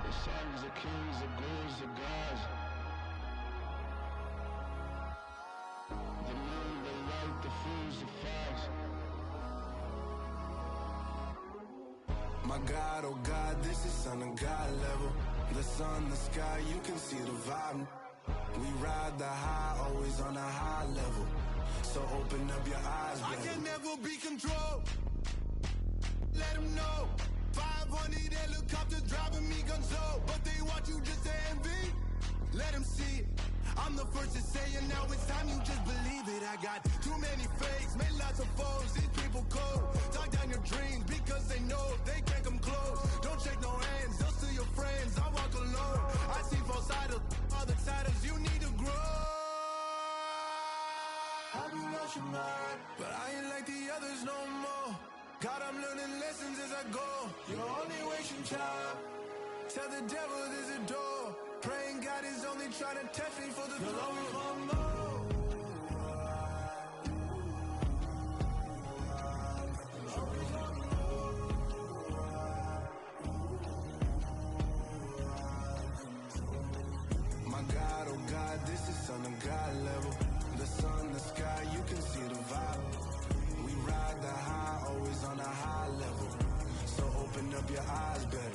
The sons of kings, the gurus, the gods. The moon, the light, the fools, the facts. My God, oh God, this is Son of God level. The sun, the sky, you can see the vibe. We ride the high, always on a high level. So open up your eyes, baby. I can never be controlled. Let them know. 500 helicopters driving me gonzo. But they want you just to envy. Let them see it. I'm the first to say it, now it's time you just believe it. I got too many fakes, made lots of foes. These people cold. Talk down your dreams because they know they can't come close. Don't shake no hands, they'll steal your friends. I walk alone. I see false idols, other titles. You need to grow. Have you lost your mind? But I ain't like the others no more. God, I'm learning lessons as I go. You're only wasting time. Tell the devil there's a door. Praying God is only trying to test me for the glory of more. My God, oh God, this is Son of God level. The sun, the sky, you can see the vibe. We ride the high, always on a high level. So open up your eyes better.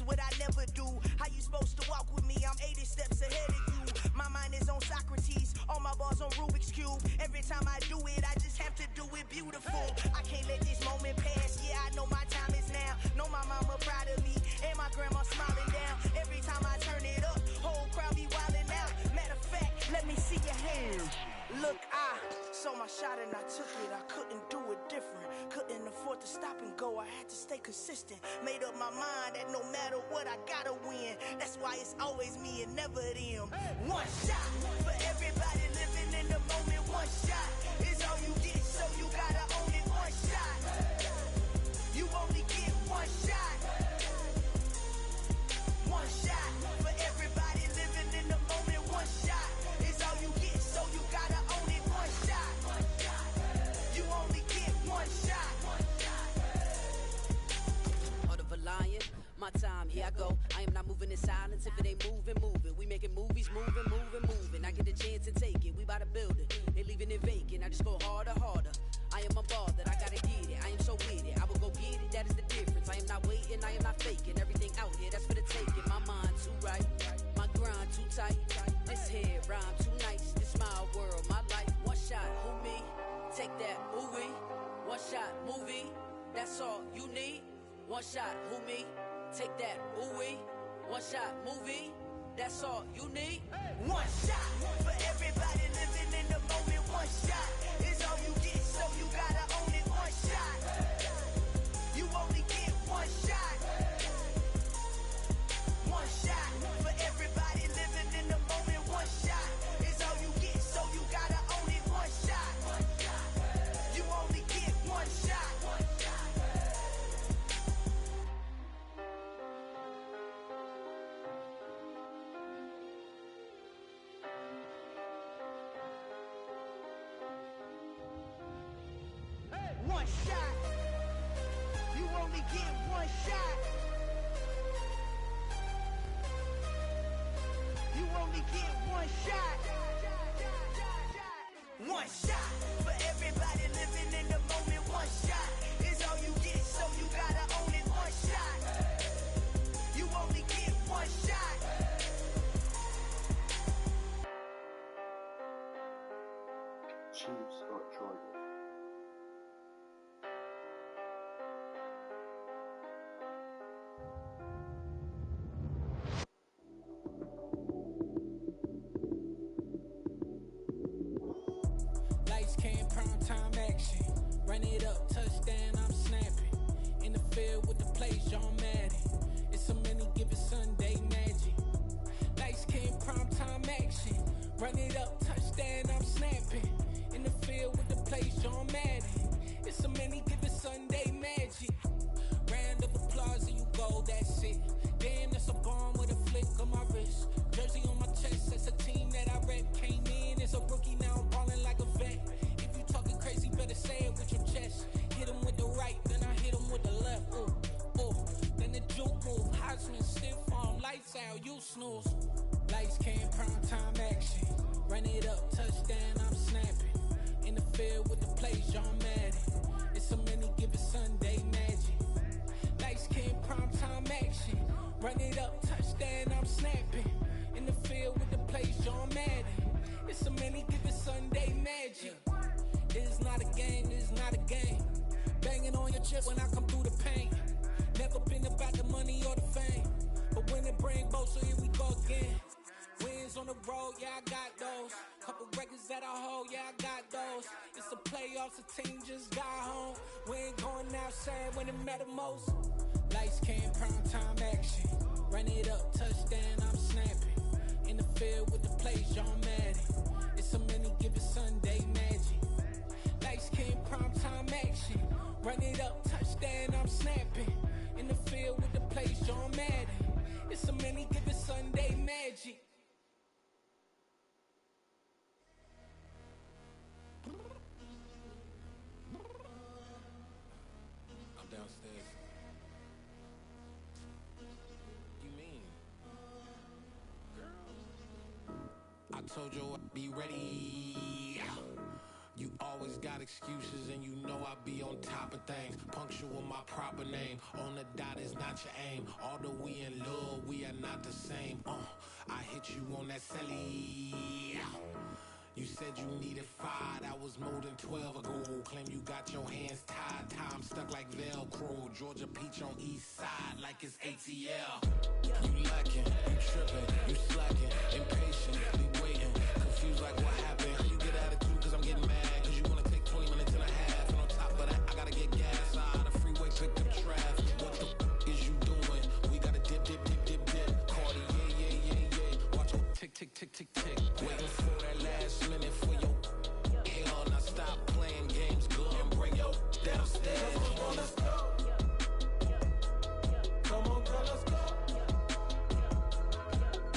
What I never do. How you supposed to walk with me? I'm 80 steps ahead of you. My mind is on Socrates, all my bars on Rubik's Cube. Every time I do it, I just have to do it beautiful. I can't let this moment pass. Yeah, I know my time is now. Know my mama proud of me, and my grandma smiling down. Every time I turn it up, whole crowd be wildin' out. Matter of fact, let me see your hands. Look, I saw my shot and I took it. I couldn't do it different. Couldn't afford to stop and go. I had to stay consistent. Made up my mind that no matter what, I gotta win. That's why it's always me and never them. One shot for everybody living in the moment. One shot is all you get, so you gotta own it. One shot. You only get one shot. One shot for everybody living in the moment. One shot is all you get, so you gotta own it. One shot. You only get one shot. Heart of a lion, my time, here I go. I am not moving in silence. If it ain't moving, moving. We making movies, moving, moving, moving. I get a chance to take it. We bout to build it. They leaving it vacant. I just go harder, harder. I am a ball that I gotta get it. I am so with it. I will go get it. That is the difference. I am not waiting. I am not faking. Everything out here, that's for the taking. My mind too right. My grind too tight. This head rhyme too nice. This my world, my life. One shot, who me? Take that, movie. One shot, movie. That's all you need. One shot, who me? Take that, ooh-wee. One shot, movie. That's all you need. One shot for everybody living in the moment. One shot is all you get, so you gotta own it. One shot. You only get one shot. One shot for everybody living in the moment. One shot is all you get, so you gotta own it. One shot. You only get one shot. One shot. You only get one shot. You only get one shot. One shot for everybody living in the moment. One shot is all you get, so you gotta own it. One shot, you only get one shot. Chiefs got Chargers. Lights, cam, prime time action. Run it up, touchdown, I'm snapping. In the field with the plays, John Madden. It's so many given Sunday magic. Lights, cam, prime time action. Run it up, touchdown, I'm snapping. In the field with the plays, John Madden. It's so many given Sunday magic. Round of applause and you go, that's it. Damn, that's a bomb with a flick on my wrist. Jersey on my chest, that's a team that I rep. Came in as a rookie, now I'm ballin' like a vet. If you talking crazy, better say it with your chest. Hit him with the right, then I hit him with the left. Ooh, ooh, then the juke move. Heisman, stiff arm, lights out, you snooze. Lights, cam, prime time action. Run it up, touchdown, I'm snapping. In the field with the plays, John Madden. It's so many given Sunday magic. Lights, cam, prime time action. Run it up, touchdown, I'm snapping. In the field with the plays, John Madden. It's so many given Sunday magic. This is not a game, this is not a game. Banging on your chest when I come through the pain. Never been about the money or the fame. But when it bring both, so here we go again. Wins on the road, yeah, I got those. Couple records that I hold, yeah, I got those. It's the playoffs, the team just got home. We ain't going outside when it matter most. Lights, cam, prime time action. Run it up, touchdown, I'm snapping. In the field with the plays, John Madden. It's so many given Sunday magic. Lights, cam, prime time action. Run it up, touchdown, I'm snapping. In the field with the plays, John Madden. It's so many given Sunday magic. I'm downstairs. You mean? Girl, I told you I'd be ready. You always got excuses and you know I be on top of things. Punctual my proper name. On the dot is not your aim. Although we in love, we are not the same. I hit you on that celly. You said you needed 5, that was more than 12 ago. Claim you got your hands tied, time stuck like Velcro. Georgia peach on east side like it's ATL. You lacking, you tripping, you slacking, impatient, be waiting, confused like what happened. How you get attitude cause I'm getting mad, cause you wanna take 20 minutes and a half. And on top of that, I gotta get gas out of the freeway, pick up traffic. What the is you doing? We gotta dip, dip, dip, dip, dip. Cardi, yeah. Watch your tick, tick, tick, tick, tick. Waiting for that last minute for your hell. Now stop playing games, good and bring your downstairs. Come on, let's go. Come on, girl, let's go.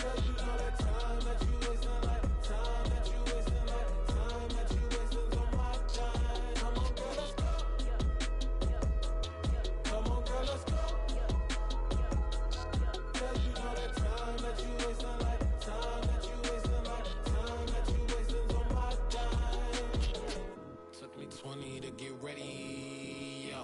Girl, you know that time that you wasting, like time that you wasting, like time that you wasting on my time. Come on, girl, let's go. Come on, girl, let's go. Girl, you know that time that you wasting, like time that you wasting, like time that you wasting on my time. Took me 20 to get ready, yo.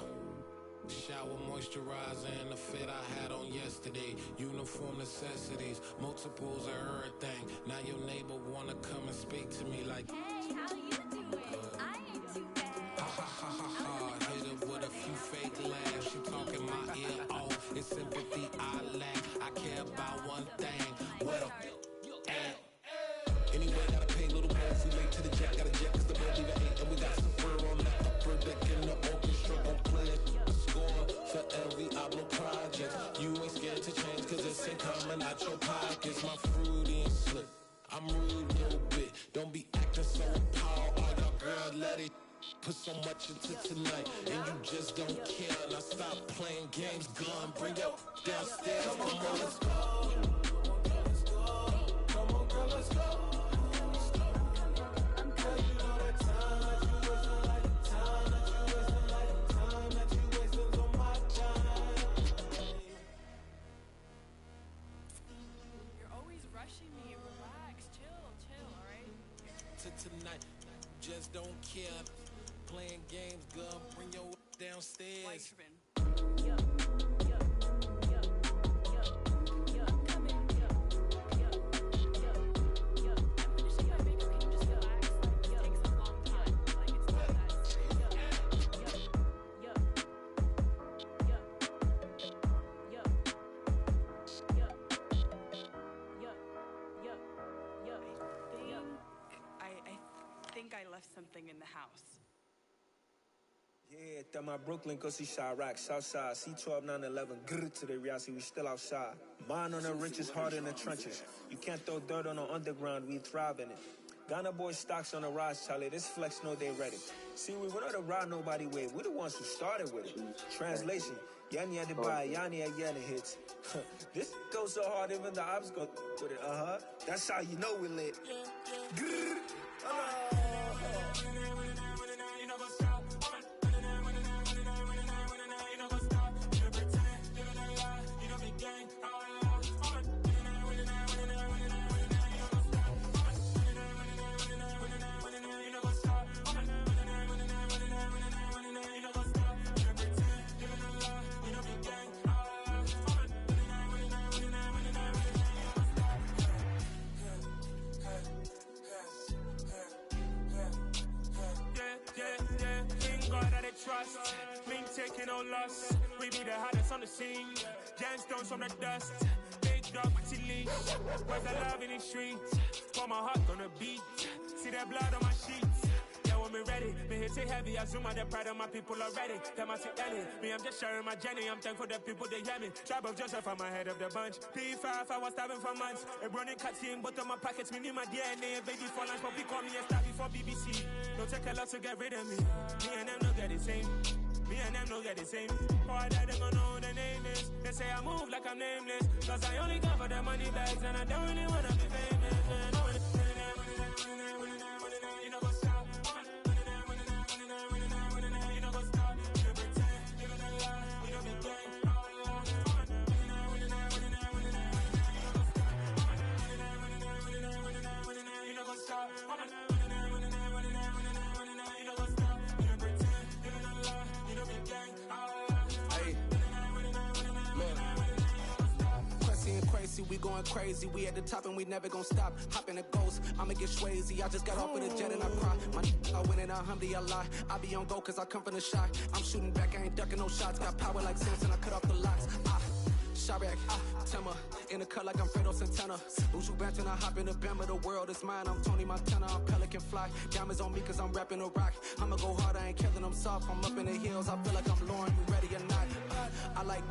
Shower moisturizer and the fit I had on yesterday. Uniform necessities, multiples of everything. Now your neighbor wanna come and speak to me like, hey, how you doing? I ain't too bad. Ha ha ha ha ha. Hit her with a few fake laughs. She talking my ear off. It's sympathy I lack. I care about one thing. What up? Anyway, gotta pay a little more if we late to the jet. Gotta jet cause the bed leave at 8. And we got some fur on the upper deck in the orchestra. Gon' play it. Score for every Ablo project. You ain't scared to change cause it's ain't coming out your pockets. My fruity and slick. I'm rude a little bit. Don't be acting so appalled. All y'all girls let it put so much into tonight. And you just don't care. Now stop playing games. Gun, bring your downstairs. Come on, girl, let's go. Come on, girl, let's go. Tonight, just playing games, girl. Bring your downstairs. I left something in the house. Yeah, that my Brooklyn, cause he Chirac, Southside, C12, 911, grrr to the reality, we still outside. Mine on the riches, hard in the trenches. You can't throw dirt on the underground, we thrive in it. Ghana boys stocks on the rise, Charlie, this flex know they ready. See, we were not to ride nobody with, we the ones who started with it. Translation, Yanni had to buy, Yanni again it hits. This goes so hard, even the ops go with it, That's how you know we lit. Grrr, trust, mean taking no loss. We be the hottest on the scene. Gemstones from the dust. Big dog with your leash. Where's the love in the streets? Pour my heart on the beat. See that blood on my sheets. Yeah, when we ready, me hit it heavy. I zoom out the pride of my people already. Them I see Ellie. Me, I'm just sharing my journey. I'm thankful that people they hear me. Tribe of Joseph, I'm ahead of the bunch. P5, I was starving for months. A running cut in both of my pockets. Me need my DNA. Baby for lunch, but we call me a star before BBC. Don't take a lot to get rid of me. Me and them don't get the same. Me and them don't get the same. Oh, I died, they gon' know who the name is. They say I move like I'm nameless. Cause I only come for the money bags. And I don't really wanna be famous, man. You know, go stop. You know, go stop. You pretend, living a lie. You know, be gang. You know, go stop. We going crazy, we at the top and we never gon' stop. Hop in a ghost, I'ma get swayzy. I just got off with a jet and I cry. My I win and I alhamdulillah. I be on go cause I come from the shot. I'm shooting back, I ain't ducking no shots. Got power like Samson, I cut off the locks. Chirac, Tema, in the cut like I'm Fredo Santana. Uju Benton, I hop in the Bama, the world is mine. I'm Tony Montana, I'm Pelican Fly. Diamonds on me cause I'm rapping a rock. I'ma go hard, I ain't killing them soft. I'm up in the hills, I feel like I'm Lauren, you ready or not? I like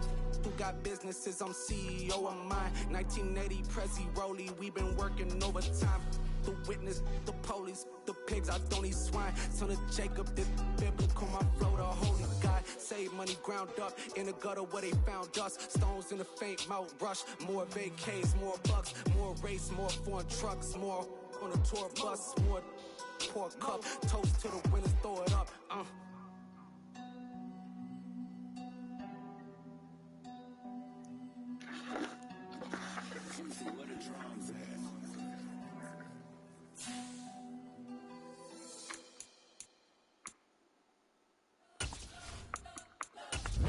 who got businesses, I'm CEO of mine. 1980, Prezi Rolly, we been working overtime. The witness, the police, the pigs, I don't eat swine. Son of Jacob, this biblical, my flow, the holy God. Save money ground up in the gutter where they found us. Stones in the faint mouth rush. More vacays, more bucks, more race, more foreign trucks, more on a tour bus, more pour cup. Toast to the winners, throw it up. Where the drums at?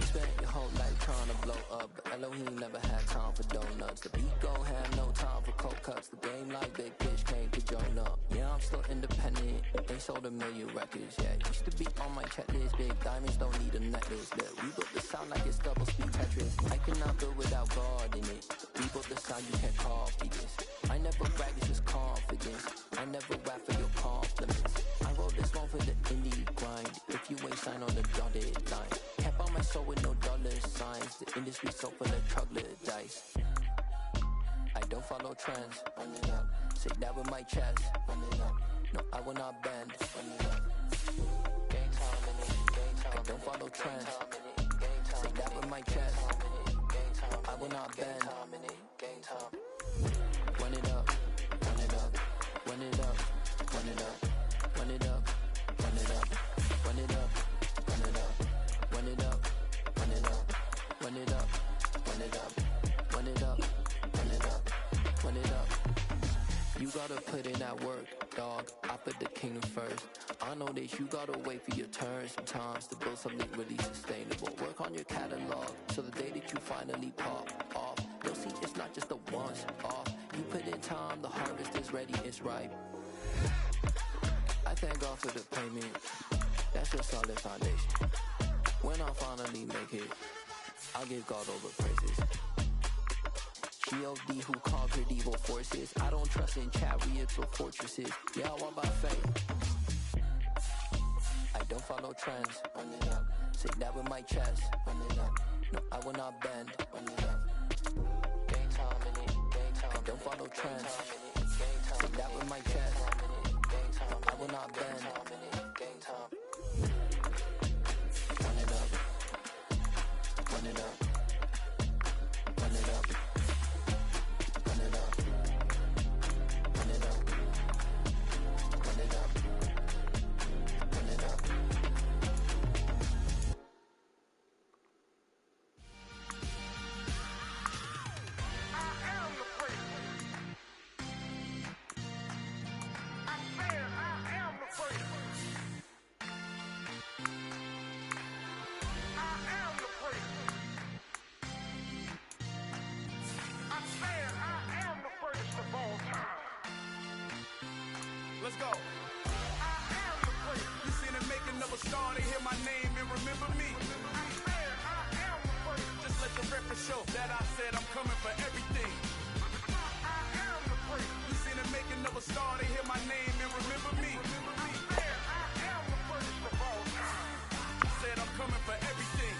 Spent your whole life trying to blow up, but Elohim never had time for donuts. The beat gon' have no time for cold cuts. The game like Big Fish came to join up. Yeah, I'm still independent. They sold 1 million records. Yeah, used to be on my checklist. Big diamonds don't need a necklace. But we built the sound like it's double speed Tetris. I cannot build without God in it. We built the sound, you can't copy this. I never brag, it's just confidence. I never rap for your compliments. I wrote this one for the indie grind. If you ain't signed on the dotted line, kept on my soul with no dollar signs. The industry so full of troglodytes. I don't follow trends. Run it up. Say that with my chest. Run it up. No, I will not bend. Run it up. Gang time in it. Gang time. I don't follow trends. Say that with my chest. I will not bend. Gang time. Run it up. Run it up. Run it up. Run it up. Run it up. Run it up. Run it up. Run it up. Run it up. Run it up. Run it up. Run it up. Run it up. Run it up. Run it up. You gotta put in that work, dog. I put the kingdom first. I know that you gotta wait for your turn sometimes to build something really sustainable. Work on your catalog so the day that you finally pop off, you'll see it's not just a once off. You put in time, the harvest is ready, it's ripe. I thank God for the payment, that's your solid foundation. When I finally make it, I'll give God all the praises. G.O.D. who conquered evil forces. I don't trust in chariots or fortresses. Yeah, I walk by faith. I don't follow trends. Run it up. Say that with my chest. Run it up. No, I will not bend. Run it up. Game time in it. Game time. I don't follow trends. Say that with my chest. No, I will not bend. Game time. Run it up. Run it up. Run it up. Run it up. Run it up. Run it up. Run it up. I am the freak. I said I am the freak. I am the freak. I said I am the greatest of all time. Let's go. I am the freak. You seen the making of a star, they hear my name and remember me. I said I am the freak. Just let the record show that I said I'm coming for everything. I am the freak. You seen the making of a star, they hear my name and remember me. I said I am the greatest of all time. I said I'm coming for everything.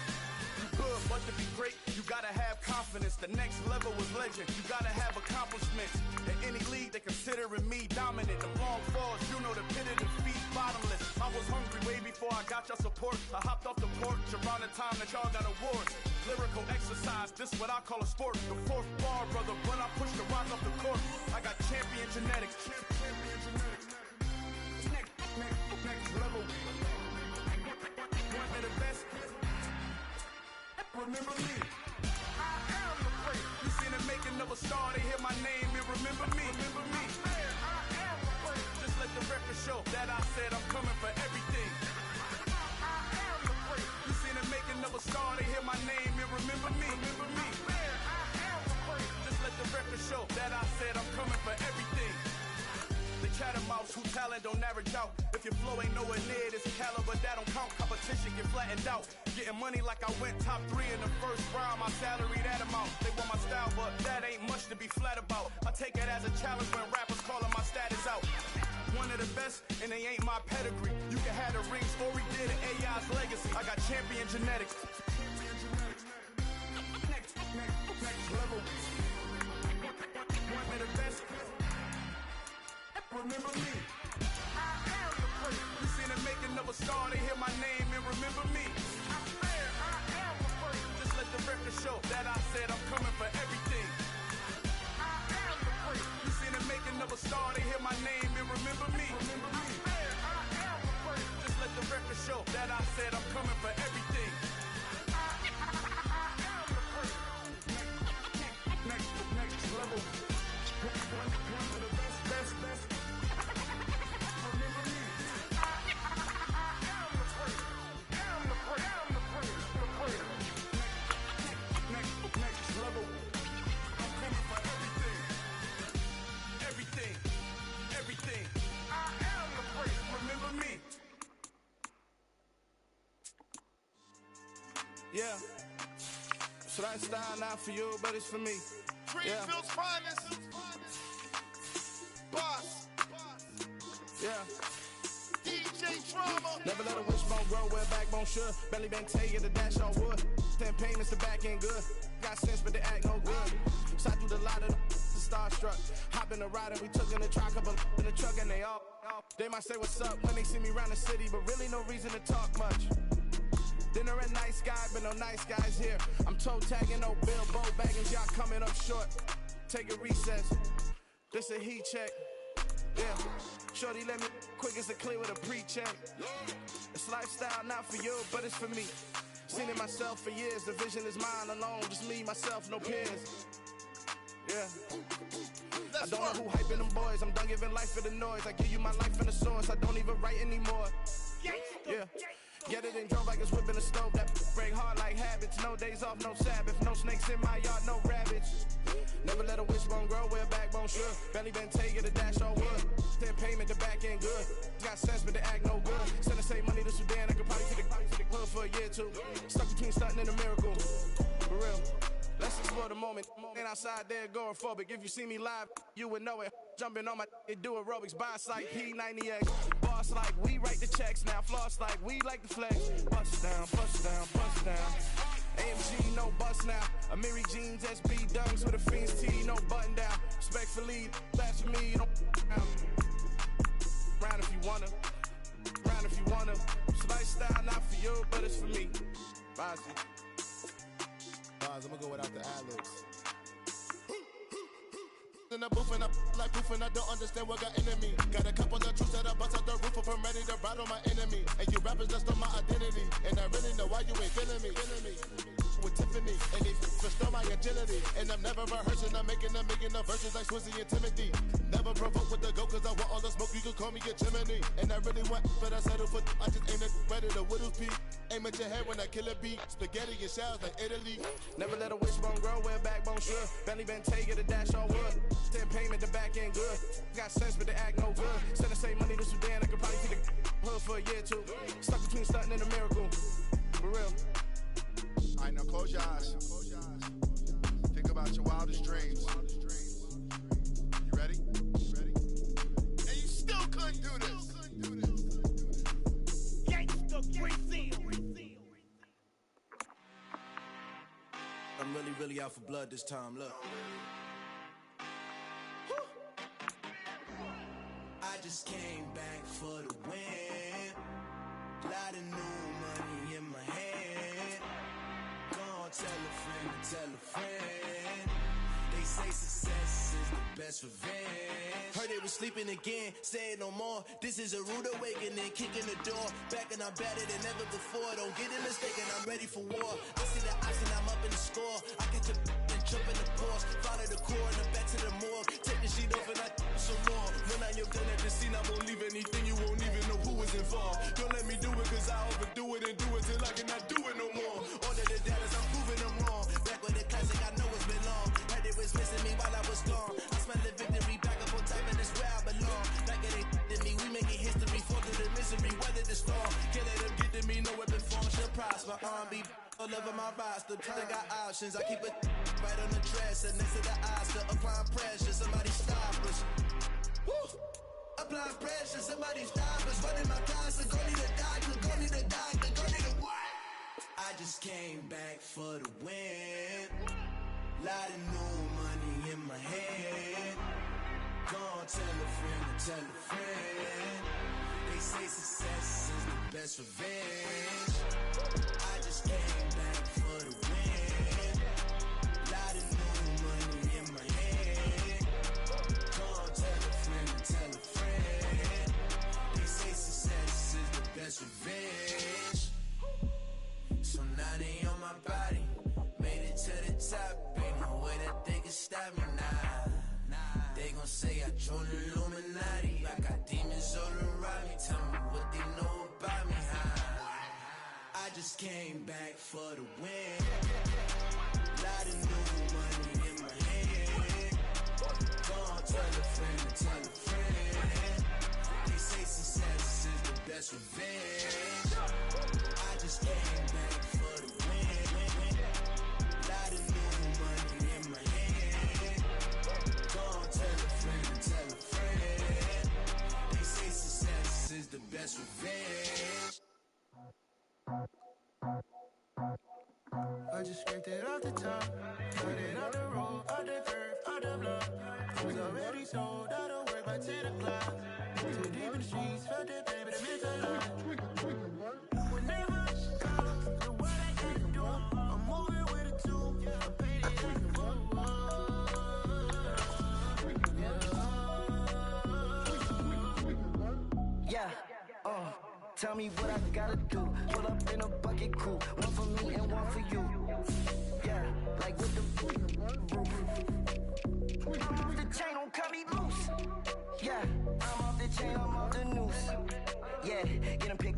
You good, but to be great, you gotta have confidence. The next level was legend. You gotta have accomplishments. In any league, they considering me dominant. The long falls, you know the pit of defeat, bottomless. I was hungry way before I got your support. I hopped off the porch around the time that y'all got awards. Lyrical exercise, this what I call a sport. The fourth bar, brother, when I push the rock off the court. I got champion genetics. Champion genetics. Next level. One of the best. Remember me. I am the freak. You seen the making of a star, they hear my name and remember me. Remember me. I said I am the freak. Just let the record show that I said I'm coming for everything. I am the freak. You seen the making of a star, they hear my name and remember me. Remember me. I said I am the freak. Just let the record show that I said I'm coming for everything. The catamounts who talent don't average out. If your flow ain't nowhere near this caliber, that don't count. Competition get flattened out. Getting money like I went top 3 in the first round. My salary that amount. They want my style, but that ain't much to be flat about. I take it as a challenge when rappers calling my status out. One of the best, and they ain't my pedigree. You can have the ring, story did it, AI's legacy. I got champion genetics. Next level. One of the best. Remember me. I am the freak. You seen the making of a star, they hear my name and remember me. I said I am the freak. Just let the record show that I said I'm coming for everything. I am the freak. You seen the making of a star, they hear my name and remember me. Remember me. I said I am the freak. Just let the record show that I said I'm coming for everything. I am the freak. Next level. One of the best. Remember me. I am the freak. Am the freak. Am the freak. The freak. Next level. I'm coming for everything. Everything. I am the freak. Remember me. Yeah. So that style not for you, but it's for me. Greenfield's finest. Boss. Yeah. DJ Drama. Never let a wishbone grow where backbone should. Belly been taking the dash on wood. 10 payments, the back end good. Got sense, but they act no good. Side through the lot of the starstruck. Hop in the ride and we took in the truck, couple in the truck and they all. They might say what's up when they see me around the city, but really no reason to talk much. Dinner at nice guy, but no nice guys here. I'm toe tagging, no bill, bow bagging, y'all coming up short. Take a recess. This a heat check. Yeah. Shorty let me quick as a clear with a pre-check. It's lifestyle not for you, but it's for me. Seen it myself for years. The vision is mine alone. Just me, myself, no peers. Yeah. I don't know who hyping them boys. I'm done giving life for the noise. I give you my life in the source. I don't even write anymore. Yeah. Get it and drove like it's whipping a stove. That break hard like habits. No days off, no Sabbath. No snakes in my yard, no rabbits. Never let a wishbone grow where a backbone should. Belly been take it, a dash all wood. Then payment, the back end good. Got sense, but the act no good. Send the same money to Sudan. I could probably take the hood for a year or two. Stuck between stunting and a miracle. For real. Let's explore the moment. Ain't outside there agoraphobic. If you see me live, you would know it. Jumping on my do aerobics. Boss like P90X. Boss like we write the checks now. Floss like we like the flex. Bust down, bust down, bust down. AMG, no bust now. Amiri jeans, SB dunks with a Fiends T, no button down. Respectfully, that's for me. Don't round if you wanna. Round if you wanna. It's lifestyle, not for you, but it's for me. Bossy. I'm gonna go without the ad-libs. In the booth and I like proof and I don't understand what got into me. Got a couple of truths that I bust out the roof of. I'm ready to ride on my enemy. And you rappers just on my identity. And I really know why you ain't feeling me. With Tiffany, and they restore my agility. And I'm never rehearsing, I'm making a million of verses like Swizzy and Timothy. Never provoke with the go, cause I want all the smoke, you can call me a chimney. And I really want, but I settle for, I just ain't ready to whittles peak. Aim at your head when I kill a beat. Spaghetti and shells like Italy. Never let a wishbone grow where a backbone should. Belly been take it, a dash all wood. Then payment, the back end good. Got sense, but the act no good. Send the same money to Sudan, I could probably take the hood for a year or two. Stuck between stunting and a miracle. For real. All right, now close your eyes. Think about your wildest dreams. You ready? And you still couldn't do this. Gangsta Brazil. I'm really out for blood this time, look. I just came back for the win. Lot of new money in my hand. Gonna tell a friend to tell a friend. They say success is the best revenge. Heard they was sleeping again, say it no more. This is a rude awakening, kicking the door. Back and I'm better than ever before. Don't get it mistaken, I'm ready for war. I see the option, I'm up in the score. I get to and jump in the pause. Follow the core and the back to the morgue. Take the sheet off and I some more. When I your gun at the scene, I won't leave anything. You won't even know who was involved. Don't let me do it cause I overdo it and do it till I cannot do it no more. All of the doubters, I'm proving them wrong. Back with the classic, I know it's been long. Heard it was missing me while I was gone. I smell the victory back up on top and it's where I belong. Like it ain't to me, we making history. Fall through the misery, weather the storm. Can't let them get to me, no weapon form should prosper. R&B all over my roster. I got options, I keep it right on the dresser. Next to the Oscar, applying pressure. Somebody stop us. Woo! Applying pressure, somebody stop us. Running my class, go need a doctor, go need a doctor, go need a what? I just came back for the win. Lot of new money in my hand. Gonna tell a friend to tell a friend. They say success is the best revenge. I just came back for the win. Lot of new money in my hand. Gonna tell a friend to tell a friend. They say success is the best revenge. So now they on my body. Made it to the top. Ain't no way that they can stop me now. They gon' say I joined the Illuminati. I got demons all around me. Tell me what they know about me, huh? I just came back for the win. Lot of new money in my hand. Gonna tell a friend to tell a friend. They say success is the best revenge. I just came back for the win. Lot of new money in my hand. Gonna tell a friend to tell a friend. They say success is the best revenge. I just scraped it off the top, cut it off the road, off the curve, off the block. It was already sold, out of work by 10 o'clock. Too deep in the streets, felt that pain, but it meant a lot. Whenever I come, the what I can do, I'm moving with a two. I'm painted like a Tell me what I gotta do. Pull up in a bucket crew, one for me and one for you. Yeah, like with the roof.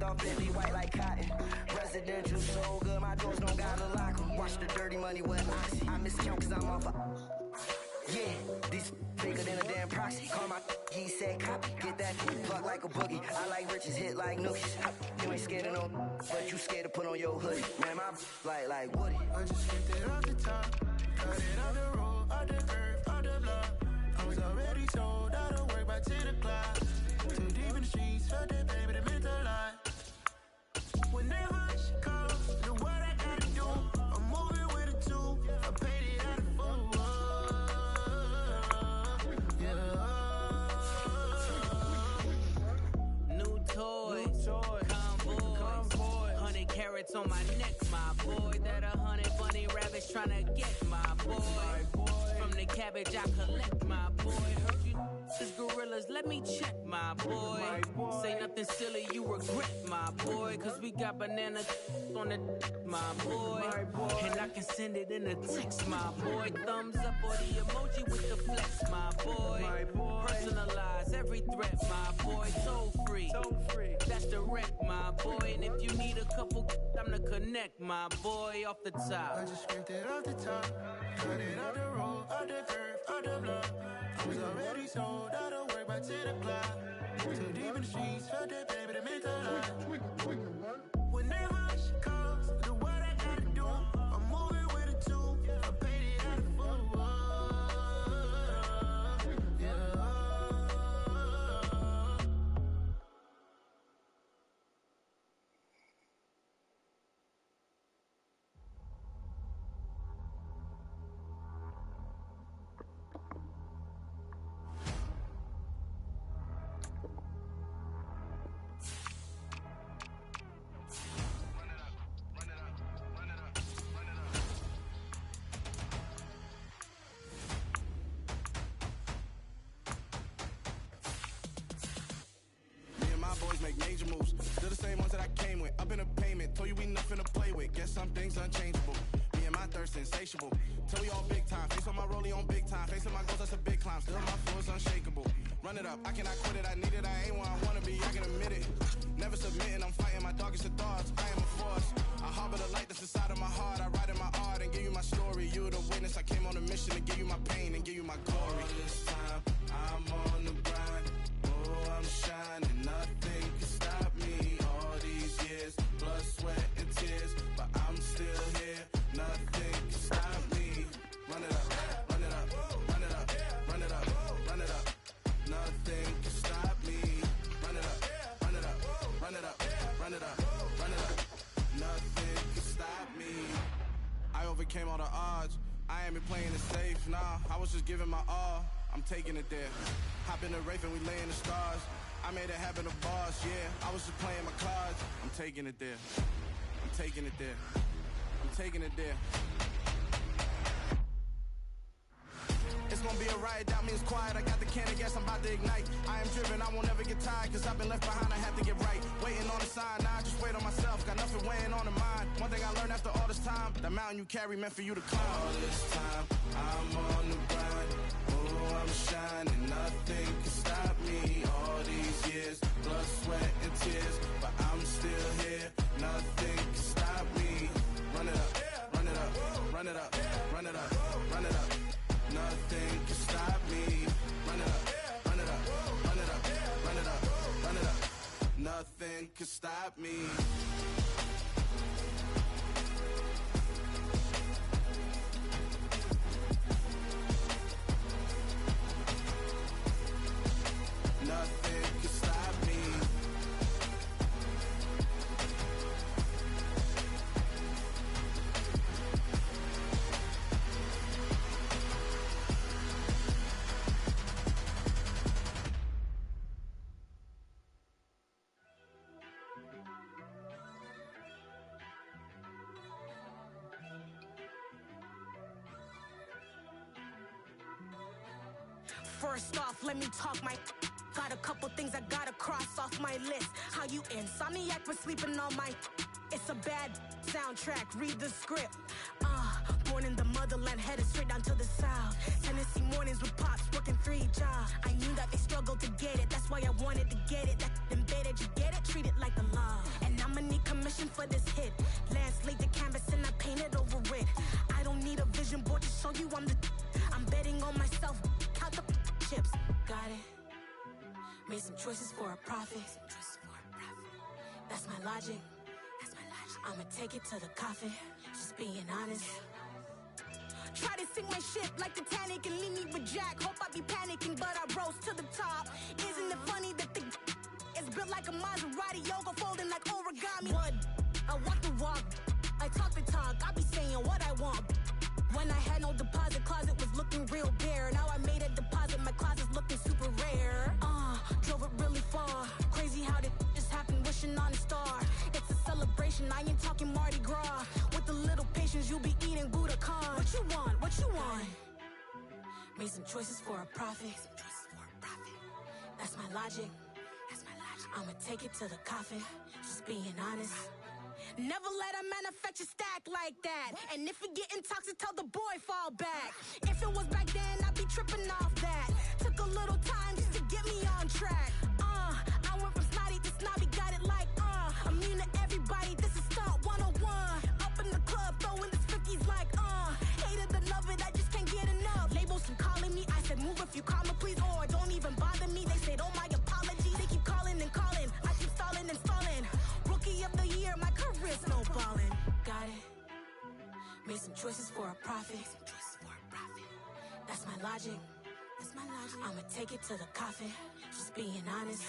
Stepped off Bentley white like cotton. Residential so good, my doors don't gotta lock 'em. Watch the dirty money with oxy. I miscount cause I'm off a... Yeah, these bigger than a damn proxy. Call my he said copy. Get that plug like a boogie. I like riches, hit like nookies. You ain't scared of no, but you scared to put on your hoodie. Man, my like Woody. I just skipped it off the top. Cut it off the road, off the curve, off the block. I was already told I don't work by 10 o'clock. Too deep in the streets, felt that baby, that meant a lot. Whenever she calls, know what I gotta do. I'm moving with a two. I paid it out of full. New toys, convoy, 100 carats on my neck, my boy. That 100 bunny rabbits tryna get my boy. From the cabbage I collect, my boy. Heard you is gorillas, let me check, my boy. Say nothing silly, you regret, my boy. Cause we got banana on the my boy. And I can send it in a text, my boy. Thumbs up or the emoji with the flex, my boy. Personalize every threat, my boy. Toll free, that's direct, my boy. And if you need a couple, I'm the connect, my boy. Off the top, I just scraped it off the top. Cut it off the road, off the curve, off the block. I was already told I don't work by 10 o'clock. Too deep in the streets, felt that baby, that meant a lot. Whenever she calls, know what I gotta do. I'm moving with a two. I paid it out of full. Make major moves. They're the same ones that I came with. Up in a payment, told you we nothing to play with. Guess some things unchangeable. Me and my thirst insatiable. Tell you all big time. Face on my rollie on big time. Facing my goals, that's a big climb. Still my flow is unshakable. Run it up, I cannot quit it. I need it, I ain't where I wanna be, I can admit it. Never submitting, I'm fighting my darkest of thoughts. I am a force. I harbor the light that's inside of my heart. I write in my art and give you my story. You the witness, I came on a mission to give you my pain and give you my glory. All this time, I'm on the grind. Oh, I'm shining, nothing can stop me. All these years, blood, sweat, and tears, but I'm still here. Nothing can stop me. Run it up, run it up, run it up, run it up, run it up. Nothing can stop me. Run it up, run it up, run it up, run it up, run it up. Nothing can stop me. I overcame all the odds. I ain't been playing it safe, nah. I was just giving my all. I'm taking it there. Hop in the Wraith and we lay in the stars. I made it happen to boss, yeah. I was just playing my cards. I'm taking it there. I'm taking it there. I'm taking it there. It's gonna be a riot, that means quiet. I got the can of gas, I'm about to ignite. I am driven, I won't ever get tired, cause I've been left behind, I have to get right. Waiting on a sign, now I just wait on myself. Got nothing weighing on the mind. One thing I learned after all this time, the mountain you carry meant for you to climb. All this time, I'm on the grind. Oh, I'm shining, nothing can stop me. All these years, blood, sweat, and tears, but I'm still here. Nothing can stop me. Run it up, run it up, run it up, run it up, run it up. Nothing can stop me. Run it up, run it up, run it up, run it up, run it up. Nothing can stop me. Nothing can stop me. First off, let me talk my... Got a couple things I gotta cross off my list. How you insomniac for sleeping on my... It's a bad soundtrack, read the script. Born in the motherland, headed straight down to the south. Tennessee mornings with pops, working 3 jobs. I knew that they struggled to get it, that's why I wanted to get it. That embedded, you get it, treat it like the law. And I'ma need commission for this hit. Lance laid the canvas and I painted over it. I don't need a vision board to show you I'm betting on myself, count the chips. Got it. Made some choices for a profit. That's my logic. I'ma take it to the coffin, just being honest. Try to sink my ship like Titanic and leave me with Jack. Hope I be panicking, but I rose to the top. Isn't it funny that the is built like a Maserati, yoga folding like origami? What? I walk the walk, I talk the talk, I be saying what I want. When I had no deposit, closet was looking real bare. Now I made a deposit, my closet's looking super rare. Drove it really far. Crazy how did just happen, wishing on a star. It's a celebration, I ain't talking Mardi Gras. With a little patience, you'll be eating Budokan. What you want? What you want? Made some choices for a profit. That's my logic. I'ma take it to the coffin, just being honest. Never let a manufacture stack like that. And if it getting toxic, tell the boy fall back. If it was back then, I'd be tripping off that. Took a little time just to get me on track. I went from snotty to snobby, got it like immune to everybody, this is stunt 101. Up in the club, throwing the spookies like hate it or love it, I just can't get enough. Labels keep calling me, I said move if you call me please, or don't even bother me. They said oh my apologies, they keep calling and calling, I keep stalling and stalling. Rookie of the year, my career snowballing. Got it. Made some choices for a profit. That's my logic. I'ma take it to the coffin, just being honest.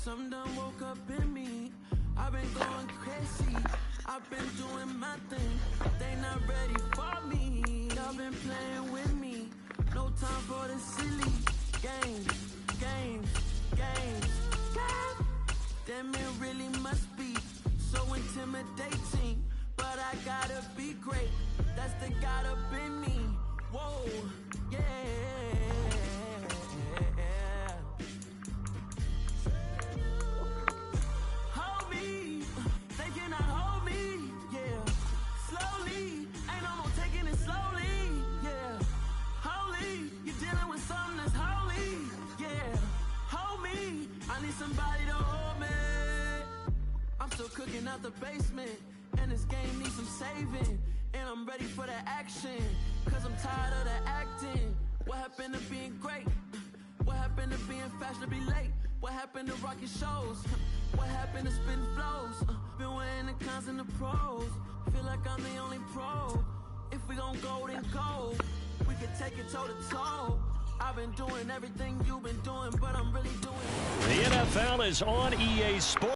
Something done woke up in me. I've been going crazy. I've been doing my thing. They not ready for me. Y'all been playing with me. No time for the silly games. Damn, it really must be so intimidating. But I gotta be great. That's the God up in me. Whoa, yeah. Somebody to hold me. I'm still cooking out the basement, and this game needs some saving. And I'm ready for the action, cause I'm tired of the acting. What happened to being great? What happened to being fashionably late? What happened to rocking shows? What happened to spitting flows? Been weighing the cons and the pros. Feel like I'm the only pro. If we gon' go, then go. We can take it toe to toe. I've been doing everything you've been doing, but I'm really doing it. The NFL is on EA Sports.